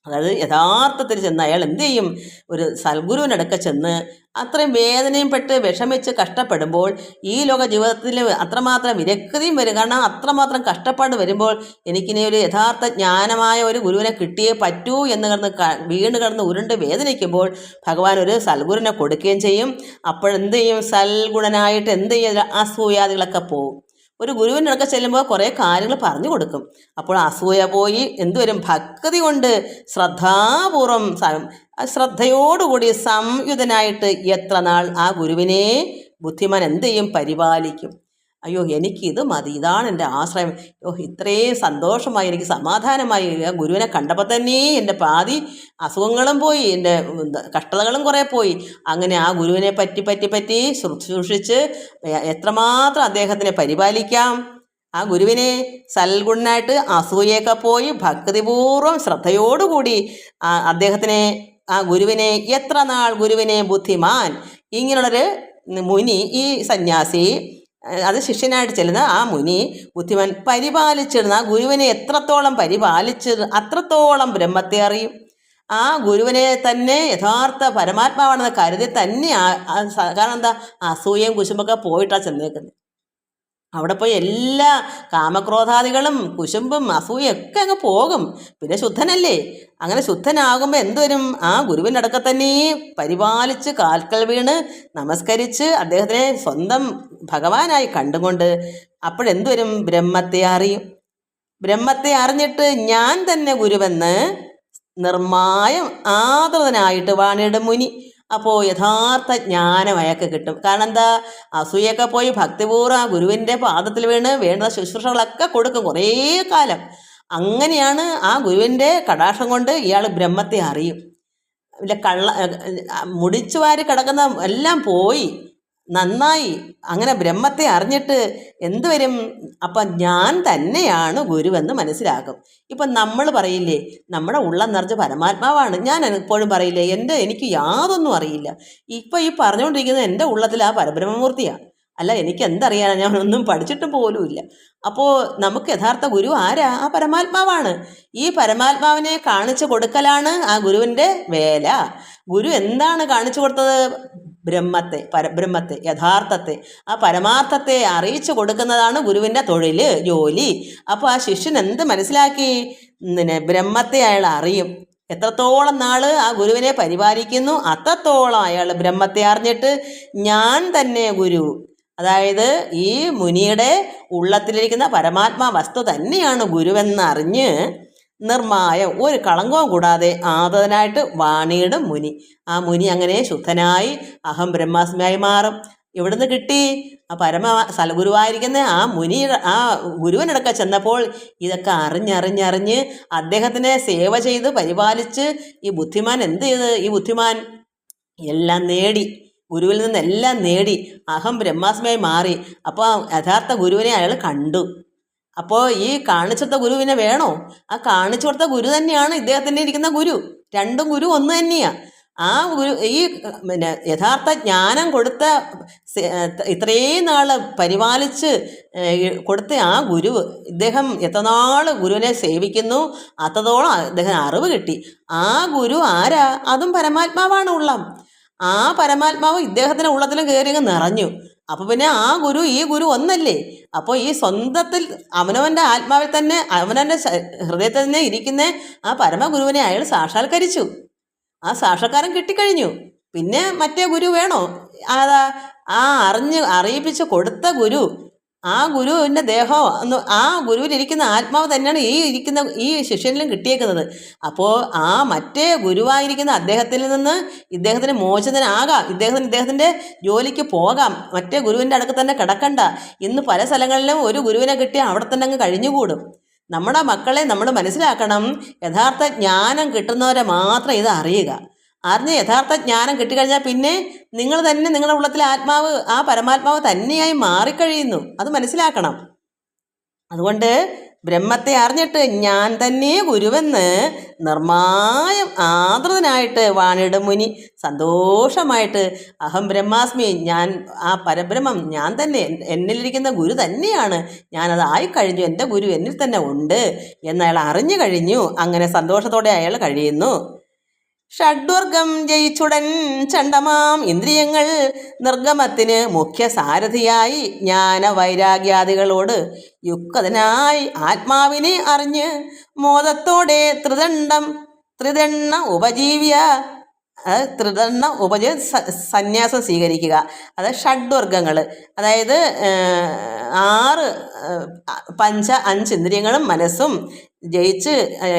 അതായത് യഥാർത്ഥത്തിൽ ചെന്ന് അയാൾ എന്ത് ചെയ്യും? ഒരു സൽഗുരുവിനടുക്ക ചെന്ന് അത്രയും വേദനയും പെട്ട് വിഷമിച്ച് കഷ്ടപ്പെടുമ്പോൾ ഈ ലോക ജീവിതത്തിൽ അത്രമാത്രം വിരക്തിയും വരും. കാരണം അത്രമാത്രം കഷ്ടപ്പാട് വരുമ്പോൾ എനിക്കിനി ഒരു യഥാർത്ഥ ജ്ഞാനമായ ഒരു ഗുരുവിനെ കിട്ടിയേ പറ്റൂ എന്ന് വീണ് കിടന്ന് ഉരുണ്ട് വേദനിക്കുമ്പോൾ ഭഗവാൻ ഒരു സൽഗുരുവിനെ കൊടുക്കുകയും ചെയ്യും. അപ്പോഴെന്ത് ചെയ്യും? സൽഗുണനായിട്ട് എന്ത് ചെയ്യും? അസൂയാദികളൊക്കെ പോകും. ഒരു ഗുരുവിൻ്റെ അടുക്ക ചെല്ലുമ്പോൾ കുറേ കാര്യങ്ങൾ പറഞ്ഞു കൊടുക്കും. അപ്പോൾ അസൂയ പോയി എന്തുവരും? ഭക്തി കൊണ്ട് ശ്രദ്ധാപൂർവം ശ്രദ്ധയോടുകൂടി സംയുതനായിട്ട് എത്ര നാൾ ആ ഗുരുവിനെ ബുദ്ധിമാൻ എന്ത് ചെയ്യും? പരിപാലിക്കും. അയ്യോ എനിക്കിത് മതി, ഇതാണ് എൻ്റെ ആശ്രയം, ഇത്രയും സന്തോഷമായി, എനിക്ക് സമാധാനമായി, ആ ഗുരുവിനെ കണ്ടപ്പോൾ തന്നെ എൻ്റെ പാതി അസുഖങ്ങളും പോയി, എൻ്റെ കഷ്ടതകളും കുറേ പോയി. അങ്ങനെ ആ ഗുരുവിനെ പറ്റി ശുശ്രൂഷിച്ച് എത്രമാത്രം അദ്ദേഹത്തിനെ പരിപാലിക്കാം. ആ ഗുരുവിനെ സൽഗുണനായിട്ട് അസൂയൊക്കെ പോയി ഭക്തിപൂർവ്വം ശ്രദ്ധയോടുകൂടി ആ ഗുരുവിനെ എത്ര നാൾ ഗുരുവിനെ ബുദ്ധിമാൻ, ഇങ്ങനെയുള്ളൊരു മുനി, ഈ സന്യാസി അത് ശിഷ്യനായിട്ട് ചെല്ലുന്ന ആ മുനി ബുദ്ധിമാൻ പരിപാലിച്ചിടുന്ന ആ ഗുരുവിനെ എത്രത്തോളം പരിപാലിച്ചത് അത്രത്തോളം ബ്രഹ്മത്തെ അറിയും. ആ ഗുരുവിനെ തന്നെ യഥാർത്ഥ പരമാത്മാവാണെന്ന് കരുതി തന്നെ കാരണം എന്താ? അസൂയയും കുശുമ്പൊക്കെ പോയിട്ടാണ് ചെന്നേക്കുന്നത്. അവിടെ പോയി എല്ലാ കാമക്രോധാദികളും കുശുമ്പും അസൂയൊക്കെ അങ്ങ് പോകും. പിന്നെ ശുദ്ധനല്ലേ. അങ്ങനെ ശുദ്ധനാകുമ്പോൾ എന്തുവരും? ആ ഗുരുവിൻ്റെ അടുക്ക തന്നെ പരിപാലിച്ച് കാൽക്കൽ വീണ് നമസ്കരിച്ച് അദ്ദേഹത്തിനെ സ്വന്തം ഭഗവാനായി കണ്ടുകൊണ്ട് അപ്പോഴെന്തുവരും? ബ്രഹ്മത്തെ അറിയും. ബ്രഹ്മത്തെ അറിഞ്ഞിട്ട് ഞാൻ തന്നെ ഗുരുവെന്ന് നിർമായം ആദരനായിട്ട് വാണിടും മുനി. അപ്പോൾ യഥാർത്ഥ ജ്ഞാനം അയാൾക്ക് കിട്ടും. കാരണം എന്താ? അസൂയൊക്കെ പോയി ഭക്തിപൂർവ്വം ആ ഗുരുവിൻ്റെ പാദത്തിൽ വേണ്ട ശുശ്രൂഷകളൊക്കെ കൊടുക്കും കുറേ കാലം. അങ്ങനെയാണ് ആ ഗുരുവിൻ്റെ കടാക്ഷം കൊണ്ട് ഇയാൾ ബ്രഹ്മത്തെ അറിയും. മുടിച്ചു വാരി കിടക്കുന്ന എല്ലാം പോയി നന്നായി. അങ്ങനെ ബ്രഹ്മത്തെ അറിഞ്ഞിട്ട് എന്തുവരും? അപ്പം ഞാൻ തന്നെയാണ് ഗുരുവെന്ന് മനസ്സിലാക്കും. ഇപ്പം നമ്മൾ പറയില്ലേ, നമ്മുടെ ഉള്ളം നിറച്ച് പരമാത്മാവാണ്. ഞാൻ എപ്പോഴും പറയില്ലേ, എനിക്ക് യാതൊന്നും അറിയില്ല. ഇപ്പം ഈ പറഞ്ഞുകൊണ്ടിരിക്കുന്നത് എൻ്റെ ഉള്ളത്തിൽ ആ പരബ്രഹ്മമൂർത്തിയാണ്. അല്ല, എനിക്ക് എന്തറിയാനാണ്? ഞാൻ ഒന്നും പഠിച്ചിട്ടും പോലുമില്ല. അപ്പോൾ നമുക്ക് യഥാർത്ഥ ഗുരു ആരാ? ആ പരമാത്മാവാണ്. ഈ പരമാത്മാവിനെ കാണിച്ചു കൊടുക്കലാണ് ആ ഗുരുവിൻ്റെ വേല. ഗുരു എന്താണ് കാണിച്ചു കൊടുത്തത്? പരബ്രഹ്മത്തെ, യഥാർത്ഥത്തെ, ആ പരമാർത്ഥത്തെ അറിയിച്ചു കൊടുക്കുന്നതാണ് ഗുരുവിൻ്റെ തൊഴിൽ, ജോലി. അപ്പോൾ ആ ശിഷ്യൻ എന്ത് മനസ്സിലാക്കി? ബ്രഹ്മത്തെ അയാൾ അറിയും. എത്രത്തോളം നാൾ ആ ഗുരുവിനെ പരിപാലിക്കുന്നു അത്രത്തോളം അയാൾ ബ്രഹ്മത്തെ അറിഞ്ഞിട്ട് ഞാൻ തന്നെ ഗുരു, അതായത് ഈ മുനിയുടെ ഉള്ളത്തിലിരിക്കുന്ന പരമാത്മാ വസ്തു തന്നെയാണ് ഗുരുവെന്നറിഞ്ഞ് നിർമായം ഒരു കളങ്കവും കൂടാതെ ആദരനായിട്ട് വാണിയിടും മുനി. ആ മുനി അങ്ങനെ ശുദ്ധനായി അഹം ബ്രഹ്മാസ്മിയായി മാറും. എവിടുന്ന് കിട്ടി? ആ സൽഗുരുവായിരിക്കുന്ന ആ ഗുരുവിനടക്കം ചെന്നപ്പോൾ ഇതൊക്കെ അറിഞ്ഞ് അദ്ദേഹത്തിനെ സേവ ചെയ്ത് പരിപാലിച്ച് ഈ ബുദ്ധിമാൻ എന്ത് ചെയ്ത്? ഈ ബുദ്ധിമാൻ എല്ലാം നേടി, ഗുരുവിൽ നിന്നെല്ലാം നേടി അഹം ബ്രഹ്മാസ്മിയായി മാറി. അപ്പോൾ യഥാർത്ഥ ഗുരുവിനെ അയാൾ കണ്ടു. അപ്പോൾ ഈ കാണിച്ചെടുത്ത ഗുരുവിനെ വേണോ? ആ കാണിച്ചു കൊടുത്ത ഗുരു തന്നെയാണ് ഇദ്ദേഹത്തിൻ്റെ ഇരിക്കുന്ന ഗുരു. രണ്ടും ഗുരു ഒന്ന് തന്നെയാണ്. ആ ഗുരു ഈ പിന്നെ യഥാർത്ഥ ജ്ഞാനം കൊടുത്ത ഇത്രയും നാൾ പരിപാലിച്ച് കൊടുത്ത ആ ഗുരു, ഇദ്ദേഹം എത്രനാൾ ഗുരുവിനെ സേവിക്കുന്നു അത്രത്തോളം അദ്ദേഹം അറിവ് കിട്ടി. ആ ഗുരു ആരാ? അതും പരമാത്മാവാണ് ഉള്ളം. ആ പരമാത്മാവ് ഇദ്ദേഹത്തിൻ്റെ ഉള്ളത്തിലും കയറി അങ്ങ് നിറഞ്ഞു. അപ്പോൾ പിന്നെ ആ ഗുരു ഈ ഗുരു ഒന്നല്ലേ? അപ്പോൾ ഈ സ്വന്തത്തിൽ അവനവൻ്റെ ആത്മാവിൽ തന്നെ അവനവൻ്റെ ഹൃദയത്തിൽ തന്നെ ഇരിക്കുന്ന ആ പരമഗുരുവിനെ അയാൾ സാക്ഷാത്കരിച്ചു. ആ സാക്ഷാത്കാരം കിട്ടിക്കഴിഞ്ഞു. പിന്നെ മറ്റേ ഗുരു വേണോ? അതാ ആ അറിയിപ്പിച്ച് കൊടുത്ത ഗുരു, ആ ഗുരുവിൻ്റെ ദേഹം ആ ഗുരുവിലിരിക്കുന്ന ആത്മാവ് തന്നെയാണ് ഈ ശിഷ്യനിലും കിട്ടിയേക്കുന്നത്. അപ്പോൾ ആ മറ്റേ ഗുരുവായിരിക്കുന്ന അദ്ദേഹത്തിൽ നിന്ന് ഇദ്ദേഹത്തിന് മോചിതനാകാം, ഇദ്ദേഹത്തിൻ്റെ ജോലിക്ക് പോകാം, മറ്റേ ഗുരുവിൻ്റെ അടുക്ക് തന്നെ കിടക്കണ്ട. ഇന്ന് പല സ്ഥലങ്ങളിലും ഒരു ഗുരുവിനെ കിട്ടിയാൽ അവിടെ തന്നെ അങ്ങ് കഴിഞ്ഞുകൂടും. നമ്മുടെ മക്കളെ നമ്മൾ മനസ്സിലാക്കണം, യഥാർത്ഥ ജ്ഞാനം കിട്ടുന്നവരെ മാത്രം ഇത് അറിയുക. അറിഞ്ഞ് യഥാർത്ഥ ജ്ഞാനം കിട്ടിക്കഴിഞ്ഞാൽ പിന്നെ നിങ്ങൾ തന്നെ നിങ്ങളുടെ ഉള്ളത്തിലെ ആത്മാവ് ആ പരമാത്മാവ് തന്നെയായി മാറിക്കഴിയുന്നു. അത് മനസ്സിലാക്കണം. അതുകൊണ്ട് ബ്രഹ്മത്തെ അറിഞ്ഞിട്ട് ഞാൻ തന്നെ ഗുരുവെന്ന് നിർമ്മായം ആദൃതനായിട്ട് വാണിടും മുനി സന്തോഷമായിട്ട് അഹം ബ്രഹ്മാസ്മി, ഞാൻ ആ പരബ്രഹ്മം ഞാൻ തന്നെ, എന്നിലിരിക്കുന്ന ഗുരു തന്നെയാണ്, ഞാനത് ആയിക്കഴിഞ്ഞു, എൻ്റെ ഗുരു എന്നിൽ തന്നെ ഉണ്ട് എന്നയാൾ അറിഞ്ഞു കഴിഞ്ഞു. അങ്ങനെ സന്തോഷത്തോടെ അയാൾ കഴിയുന്നു. ഷഡ്വർഗം ജയിച്ചുടൻ ചണ്ടമാം ഇന്ദ്രിയങ്ങൾ നിർഗമത്തിന് മുഖ്യ സാരഥിയായി ജ്ഞാന വൈരാഗ്യാദികളോട് യുക്തനായി ആത്മാവിനെ അറിഞ്ഞ് മോദത്തോടെ ത്രിദണ്ണ സന്യാസം സ്വീകരിക്കുക. അതായത് ഷഡ്വർഗങ്ങൾ, അതായത് 5 ഇന്ദ്രിയങ്ങളും മനസ്സും ജയിച്ച്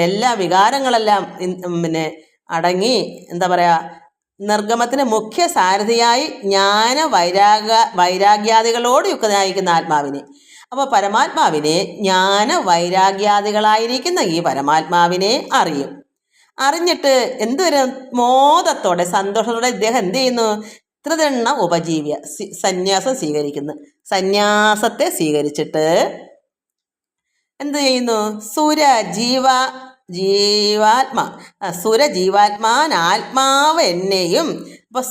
എല്ലാ വികാരങ്ങളെല്ലാം പിന്നെ അടങ്ങി, എന്താ പറയുക, നിർഗമത്തിന് മുഖ്യ സാരഥിയായി ജ്ഞാന വൈരാഗ്യാദികളോട് യുക്തനായിരിക്കുന്ന ആത്മാവിനെ. അപ്പോൾ പരമാത്മാവിനെ, ജ്ഞാന വൈരാഗ്യാദികളായിരിക്കുന്ന ഈ പരമാത്മാവിനെ അറിയും. അറിഞ്ഞിട്ട് എന്തൊരു മോദത്തോടെ സന്തോഷത്തോടെ ഇദ്ദേഹം എന്ത് ചെയ്യുന്നു? ത്രിദണ്ണ ഉപജീവ്യ സന്യാസം സ്വീകരിക്കുന്നു. സന്യാസത്തെ സ്വീകരിച്ചിട്ട് എന്ത് ചെയ്യുന്നു? സുരജീവാത്മാവ് എന്നെയും, അപ്പോൾ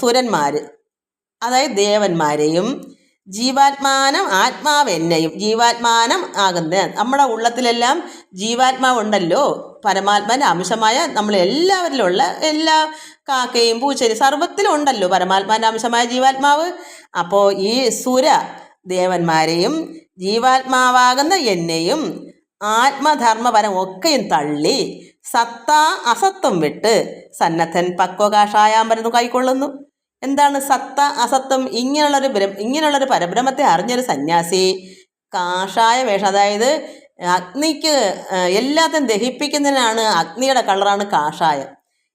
സുരന്മാർ, അതായത് ദേവന്മാരെയും, ജീവാത്മാനം ആത്മാവ് എന്നെയും, ജീവാത്മാനം ആകുന്ന നമ്മുടെ ഉള്ളത്തിലെല്ലാം ജീവാത്മാവുണ്ടല്ലോ, പരമാത്മാവിൻ്റെ അംശമായ നമ്മളെല്ലാവരിലുള്ള എല്ലാ കാക്കയും പൂച്ചയും സർവ്വത്തിലും ഉണ്ടല്ലോ പരമാത്മാവിൻ്റെ അംശമായ ജീവാത്മാവ്. അപ്പോൾ ഈ ദേവന്മാരെയും ജീവാത്മാവാകുന്ന എന്നെയും ആത്മധർമ്മപരം ഒക്കെയും തള്ളി സത്ത അസത്വം വിട്ട് സന്നദ്ധൻ പക്വകാഷായാമ്പരന്ന് കൈക്കൊള്ളുന്നു. എന്താണ് സത്ത അസത്വം? ഇങ്ങനെയുള്ളൊരു പരബ്രഹ്മത്തെ അറിഞ്ഞൊരു സന്യാസി കാഷായ വേഷം, അതായത് അഗ്നിക്ക് എല്ലാത്തിനും ദഹിപ്പിക്കുന്നതിനാണ്, അഗ്നിയുടെ കളറാണ് കാഷായം.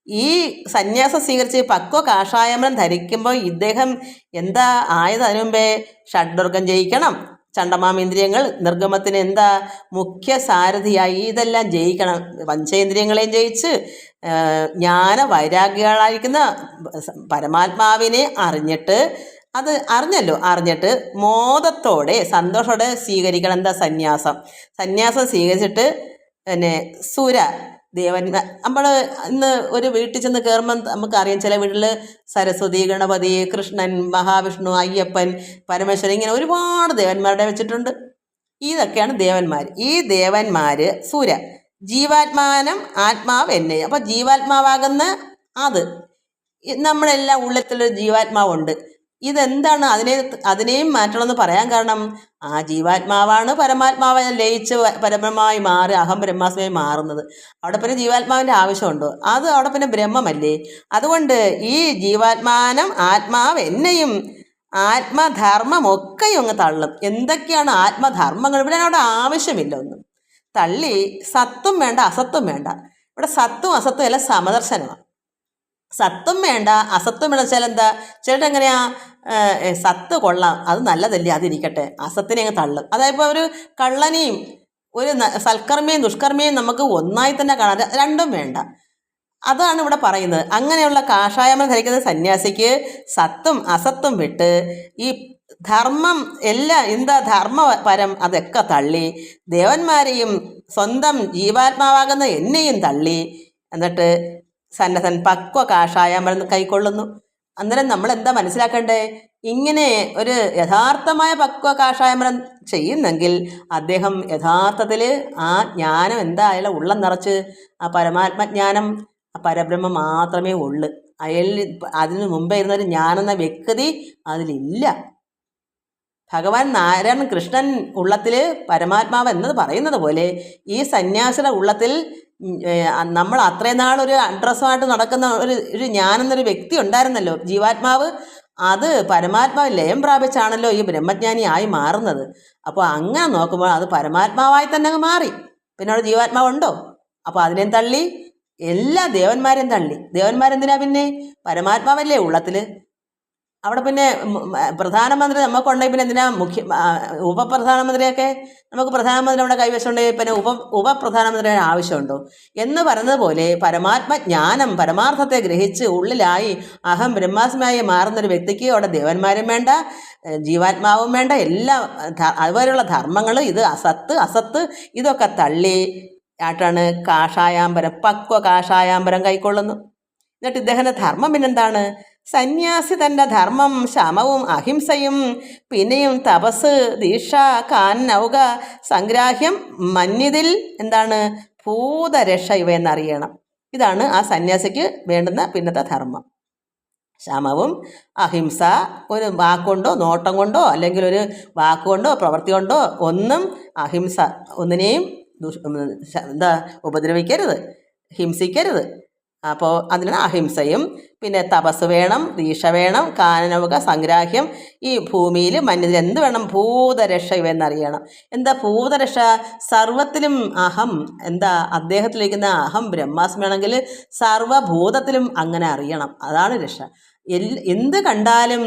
ഈ സന്യാസം സ്വീകരിച്ച് പക്വ കാഷായമരം ധരിക്കുമ്പോൾ ഇദ്ദേഹം എന്താ ആയത്? അതിനു മുമ്പേ ഷഡ്വർഗം ജയിക്കണം, ചണ്ടമാമേന്ദ്രിയങ്ങൾ നിർഗമത്തിന് എന്താ മുഖ്യ സാരഥിയായി ഇതെല്ലാം ജയിക്കണം. പഞ്ചേന്ദ്രിയങ്ങളെയും ജയിച്ച് ജ്ഞാന വൈരാഗ്യങ്ങളായിരിക്കുന്ന പരമാത്മാവിനെ അറിഞ്ഞിട്ട്, അത് അറിഞ്ഞിട്ട് മോദത്തോടെ സന്തോഷത്തോടെ സ്വീകരിക്കണം. എന്താ? സന്യാസം സ്വീകരിച്ചിട്ട് പിന്നെ ദേവന്മാർ, നമ്മൾ ഇന്ന് ഒരു വീട്ടിൽ ചെന്ന് കയറുമ്പം നമുക്കറിയാം, ചില വീട്ടിൽ സരസ്വതി, ഗണപതി, കൃഷ്ണൻ, മഹാവിഷ്ണു, അയ്യപ്പൻ, പരമേശ്വരൻ, ഇങ്ങനെ ഒരുപാട് ദേവന്മാരുടെ വെച്ചിട്ടുണ്ട്. ഇതൊക്കെയാണ് ദേവന്മാർ. ഈ ദേവന്മാർ ജീവാത്മാനം ആത്മാവ് എന്നെ. അപ്പോൾ ജീവാത്മാവാകുന്ന അത് നമ്മളെല്ലാം ഉള്ളത്തിലൊരു ജീവാത്മാവുണ്ട്. ഇതെന്താണ്? അതിനെയും മാറ്റണമെന്ന് പറയാൻ കാരണം ആ ജീവാത്മാവാണ് പരമാത്മാവ് ലയിച്ച് പരബ്രഹ്മമായി മാറി അഹം ബ്രഹ്മാസ്മയായി മാറുന്നത്. അവിടെ പിന്നെ ജീവാത്മാവിൻ്റെ ആവശ്യമുണ്ടോ? അത് അവിടെ പിന്നെ ബ്രഹ്മമല്ലേ. അതുകൊണ്ട് ഈ ജീവാത്മാനം ആത്മാവ് എന്നെയും ആത്മധർമ്മമൊക്കെയും അങ്ങ് തള്ളും. എന്തൊക്കെയാണ് ആത്മധർമ്മങ്ങൾ? ഇവിടെ അവിടെ ആവശ്യമില്ല ഒന്നും. തള്ളി സത്വം വേണ്ട, അസത്വം വേണ്ട. ഇവിടെ സത്വം അസത്വം എല്ലാം സമദർശനമാണ്. സത്വം വേണ്ട, അസത്വം വേണ്ട വെച്ചാൽ എന്താ? ചേട്ടൻ എങ്ങനെയാ? സത്ത് കൊള്ളാം, അത് നല്ലതല്ലേ, അതിരിക്കട്ടെ, അസത്തിനെ അങ്ങ് തള്ളും. അതായത് ഇപ്പോൾ ഒരു കള്ളനെയും ഒരു സൽക്കർമ്മിയും ദുഷ്കർമ്മിയും നമുക്ക് ഒന്നായി തന്നെ കാണാം, രണ്ടും വേണ്ട. അതാണ് ഇവിടെ പറയുന്നത്. അങ്ങനെയുള്ള കാഷായമം ധരിക്കുന്ന സന്യാസിക്ക് സത്വം അസത്വം വിട്ട് ഈ ധർമ്മം എല്ലാം എന്താ ധർമ്മപരം അതൊക്കെ തള്ളി ദേവന്മാരെയും സ്വന്തം ജീവാത്മാവാകുന്ന എന്നെയും തള്ളി എന്നിട്ട് സന്നദ്ധൻ പക്വ കാഷായാമരം കൈക്കൊള്ളുന്നു. അന്നേരം നമ്മൾ എന്താ മനസ്സിലാക്കണ്ടേ? ഇങ്ങനെ ഒരു യഥാർത്ഥമായ പക്വ കാഷായമരം ചെയ്യുന്നെങ്കിൽ അദ്ദേഹം യഥാർത്ഥത്തിൽ ആ ജ്ഞാനം എന്താ അയാളെ ഉള്ളം നിറച്ച് ആ പരമാത്മജ്ഞാനം ആ പരബ്രഹ്മം മാത്രമേ ഉള്ളു. അയാളിൽ അതിന് മുമ്പേ ഇരുന്നൊരു ഞാനെന്ന വ്യക്തി അതിലില്ല. ഭഗവാൻ നാരായണൻ കൃഷ്ണൻ ഉള്ളത്തിൽ പരമാത്മാവ് എന്നത് പറയുന്നത് പോലെ ഈ സന്യാസിയുടെ ഉള്ളത്തിൽ നമ്മൾ അത്രയും നാളൊരു അഡ്രസ്സുമായിട്ട് നടക്കുന്ന ഒരു ഞാനെന്നൊരു വ്യക്തി ഉണ്ടായിരുന്നല്ലോ, ജീവാത്മാവ്. അത് പരമാത്മാവ് ലയം പ്രാപിച്ചാണല്ലോ ഈ ബ്രഹ്മജ്ഞാനി ആയി മാറുന്നത്. അപ്പോൾ അങ്ങനെ നോക്കുമ്പോൾ അത് പരമാത്മാവായി തന്നെ അങ്ങ് മാറി. പിന്നെ അവിടെ ജീവാത്മാവുണ്ടോ? അപ്പോൾ അതിനെയും തള്ളി, എല്ലാ ദേവന്മാരെയും തള്ളി. ദേവന്മാരെന്തിനാ പിന്നെ? പരമാത്മാവല്ലേ ഉള്ളത്തിൽ. അവിടെ പിന്നെ പ്രധാനമന്ത്രി നമുക്കുണ്ടെങ്കിൽ പിന്നെ എന്തിനാ ഉപപ്രധാനമന്ത്രിയൊക്കെ? നമുക്ക് പ്രധാനമന്ത്രി നമ്മുടെ കൈവശമുണ്ടെങ്കിൽ പിന്നെ ഉപപ്രധാനമന്ത്രിയുടെ ആവശ്യമുണ്ടോ എന്ന് പറയുന്നത് പോലെ പരമാത്മജ്ഞാനം പരമാർത്ഥത്തെ ഗ്രഹിച്ച് ഉള്ളിലായി അഹം ബ്രഹ്മാസ്മിയായി മാറുന്നൊരു വ്യക്തിക്ക് അവിടെ ദേവന്മാരും വേണ്ട, ജീവാത്മാവും വേണ്ട, എല്ലാ അതുപോലെയുള്ള ധർമ്മങ്ങൾ, ഇത് അസത്ത് ഇതൊക്കെ തള്ളി ആയിട്ടാണ് കാഷായാമ്പരം, പക്വ കാഷായാമ്പരം കൈക്കൊള്ളുന്നു. എന്നിട്ട് ഇദ്ദേഹത്തിൻ്റെ ധർമ്മം പിന്നെന്താണ്? സന്യാസി തൻ്റെ ധർമ്മം ശമവും അഹിംസയും പിന്നെയും തപസ് ദീക്ഷ കാനൗക സംഗ്രാഹ്യം മന്യതിൽ എന്താണ് ഭൂതരക്ഷ ഇവയെന്നറിയണം. ഇതാണ് ആ സന്യാസിക്ക് വേണ്ടുന്ന പിന്നത്തെ ധർമ്മം. ശമവും അഹിംസ, ഒരു വാക്കുകൊണ്ടോ നോട്ടം കൊണ്ടോ അല്ലെങ്കിൽ ഒരു വാക്കുകൊണ്ടോ പ്രവൃത്തി കൊണ്ടോ ഒന്നും അഹിംസ, ഒന്നിനെയും ഉപദ്രവിക്കരുത്, ഹിംസിക്കരുത്. അപ്പോൾ അതിനാണ് അഹിംസയും. പിന്നെ തപസ് വേണം, ദീക്ഷ വേണം, കാനനൗക സംഗ്രാഹ്യം, ഈ ഭൂമിയിൽ മന്യതിൽ എന്ത് വേണം? ഭൂതരക്ഷ ഇവയെന്നറിയണം. എന്താ ഭൂതരക്ഷ? സർവത്തിലും അഹം, എന്താ അദ്ദേഹത്തിലിരിക്കുന്ന അഹം ബ്രഹ്മാസ്മിയാണെങ്കിൽ സർവഭൂതത്തിലും അങ്ങനെ അറിയണം. അതാണ് രക്ഷ. എന്ത് കണ്ടാലും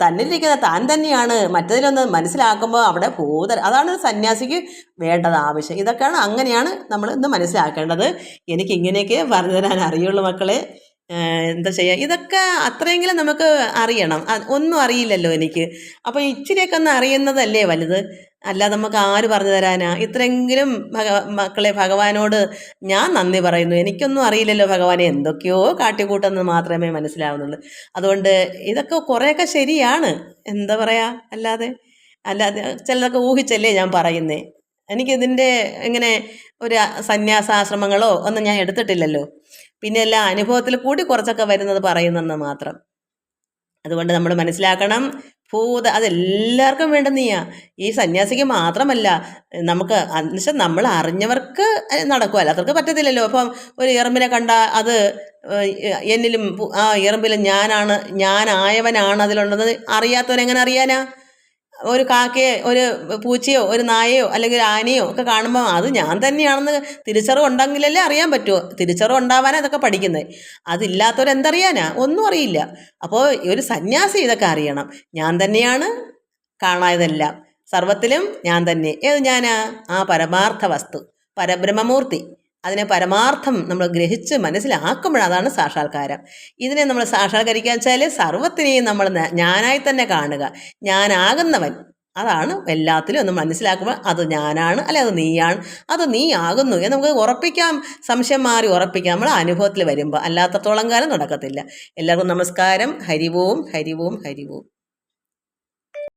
തന്നിലിരിക്കുന്ന താൻ തന്നെയാണ്. മറ്റതിലൊന്ന് മനസ്സിലാക്കുമ്പോൾ അവിടെ അതാണ് സന്യാസിക്ക് വേണ്ടത്, ആവശ്യം. ഇതൊക്കെയാണ്, അങ്ങനെയാണ് നമ്മൾ ഇന്ന് മനസ്സിലാക്കേണ്ടത്. എനിക്ക് ഇങ്ങനെയൊക്കെ പറഞ്ഞു തരാൻ അറിയുള്ളൂ മക്കളെ. എന്താ ചെയ്യുക, ഇതൊക്കെ അത്രയെങ്കിലും നമുക്ക് അറിയണം. ഒന്നും അറിയില്ലല്ലോ എനിക്ക്. അപ്പോൾ ഇച്ചിരിയൊക്കെ ഒന്ന് അറിയുന്നതല്ലേ വലുത്. അല്ലാതെ നമുക്ക് ആര് പറഞ്ഞു തരാനാ? ഇത്രയെങ്കിലും മക്കളെ ഭഗവാനോട് ഞാൻ നന്ദി പറയുന്നു. എനിക്കൊന്നും അറിയില്ലല്ലോ ഭഗവാനെ, എന്തൊക്കെയോ കാട്ടിക്കൂട്ടെന്ന് മാത്രമേ മനസ്സിലാവുന്നുള്ളൂ. അതുകൊണ്ട് ഇതൊക്കെ കുറേയൊക്കെ ശരിയാണ്, എന്താ പറയുക, അല്ലാതെ ചിലതൊക്കെ ഊഹിച്ചല്ലേ ഞാൻ പറയുന്നേ. എനിക്കിതിൻ്റെ ഇങ്ങനെ ഒരു സന്യാസാശ്രമങ്ങളോ ഒന്നും ഞാൻ എടുത്തിട്ടില്ലല്ലോ. പിന്നെ എല്ലാ അനുഭവത്തിൽ കൂടി കുറച്ചൊക്കെ വരുന്നത് പറയുന്നെന്ന് മാത്രം. അതുകൊണ്ട് നമ്മൾ മനസ്സിലാക്കണം, അതെല്ലാവർക്കും വേണ്ടുന്നീയാ. ഈ സന്യാസിക്ക് മാത്രമല്ല, നമുക്ക് എന്നുവെച്ചാൽ നമ്മൾ അറിഞ്ഞവർക്ക് നടക്കും, അല്ലാത്തവർക്ക് പറ്റത്തില്ലല്ലോ. അപ്പം ഒരു എറുമ്പിനെ കണ്ട അത് എന്നിലും ആ എറുമ്പിലും ഞാനായവനാണ് അതിലുണ്ടെന്ന് അറിയാത്തവനെങ്ങനെ അറിയാനാ? ഒരു കാക്കയോ ഒരു പൂച്ചയോ ഒരു നായയോ അല്ലെങ്കിൽ ആനയോ ഒക്കെ കാണുമ്പോൾ അത് ഞാൻ തന്നെയാണെന്ന് തിരിച്ചറിവുണ്ടെങ്കിലല്ലേ അറിയാൻ പറ്റുമോ? തിരിച്ചറിവുണ്ടാവാനാണ് ഇതൊക്കെ പഠിക്കുന്നത്. അതില്ലാത്തവരെന്തറിയാനാ? ഒന്നും അറിയില്ല. അപ്പോൾ ഒരു സന്യാസി ഇതൊക്കെ അറിയണം. ഞാൻ തന്നെയാണ് കാണായതെല്ലാം, സർവത്തിലും ഞാൻ തന്നെ. ഏത് ഞാനാ? ആ പരമാർത്ഥ വസ്തു, പരബ്രഹ്മമൂർത്തി. അതിനെ പരമാർത്ഥം നമ്മൾ ഗ്രഹിച്ച് മനസ്സിലാക്കുമ്പോഴാണ്, അതാണ് സാക്ഷാത്കാരം. ഇതിനെ നമ്മൾ സാക്ഷാത്കരിക്കുക വെച്ചാൽ സർവത്തിനെയും നമ്മൾ ഞാനായി തന്നെ കാണുക. ഞാനാകുന്നവൻ, അതാണ് എല്ലാത്തിലും ഒന്ന് മനസ്സിലാക്കുമ്പോൾ അത് ഞാനാണ്, അല്ലെ അത് നീയാണ്, അത് നീ ആകുന്നു എന്ന് നമുക്ക് ഉറപ്പിക്കാം. സംശയം മാറി ഉറപ്പിക്കാം നമ്മൾ അനുഭവത്തിൽ വരുമ്പോൾ. അല്ലാത്തത്തോളം കാലം നടക്കത്തില്ല. എല്ലാവർക്കും നമസ്കാരം. ഹരിവോം ഹരിവോം ഹരിവോം.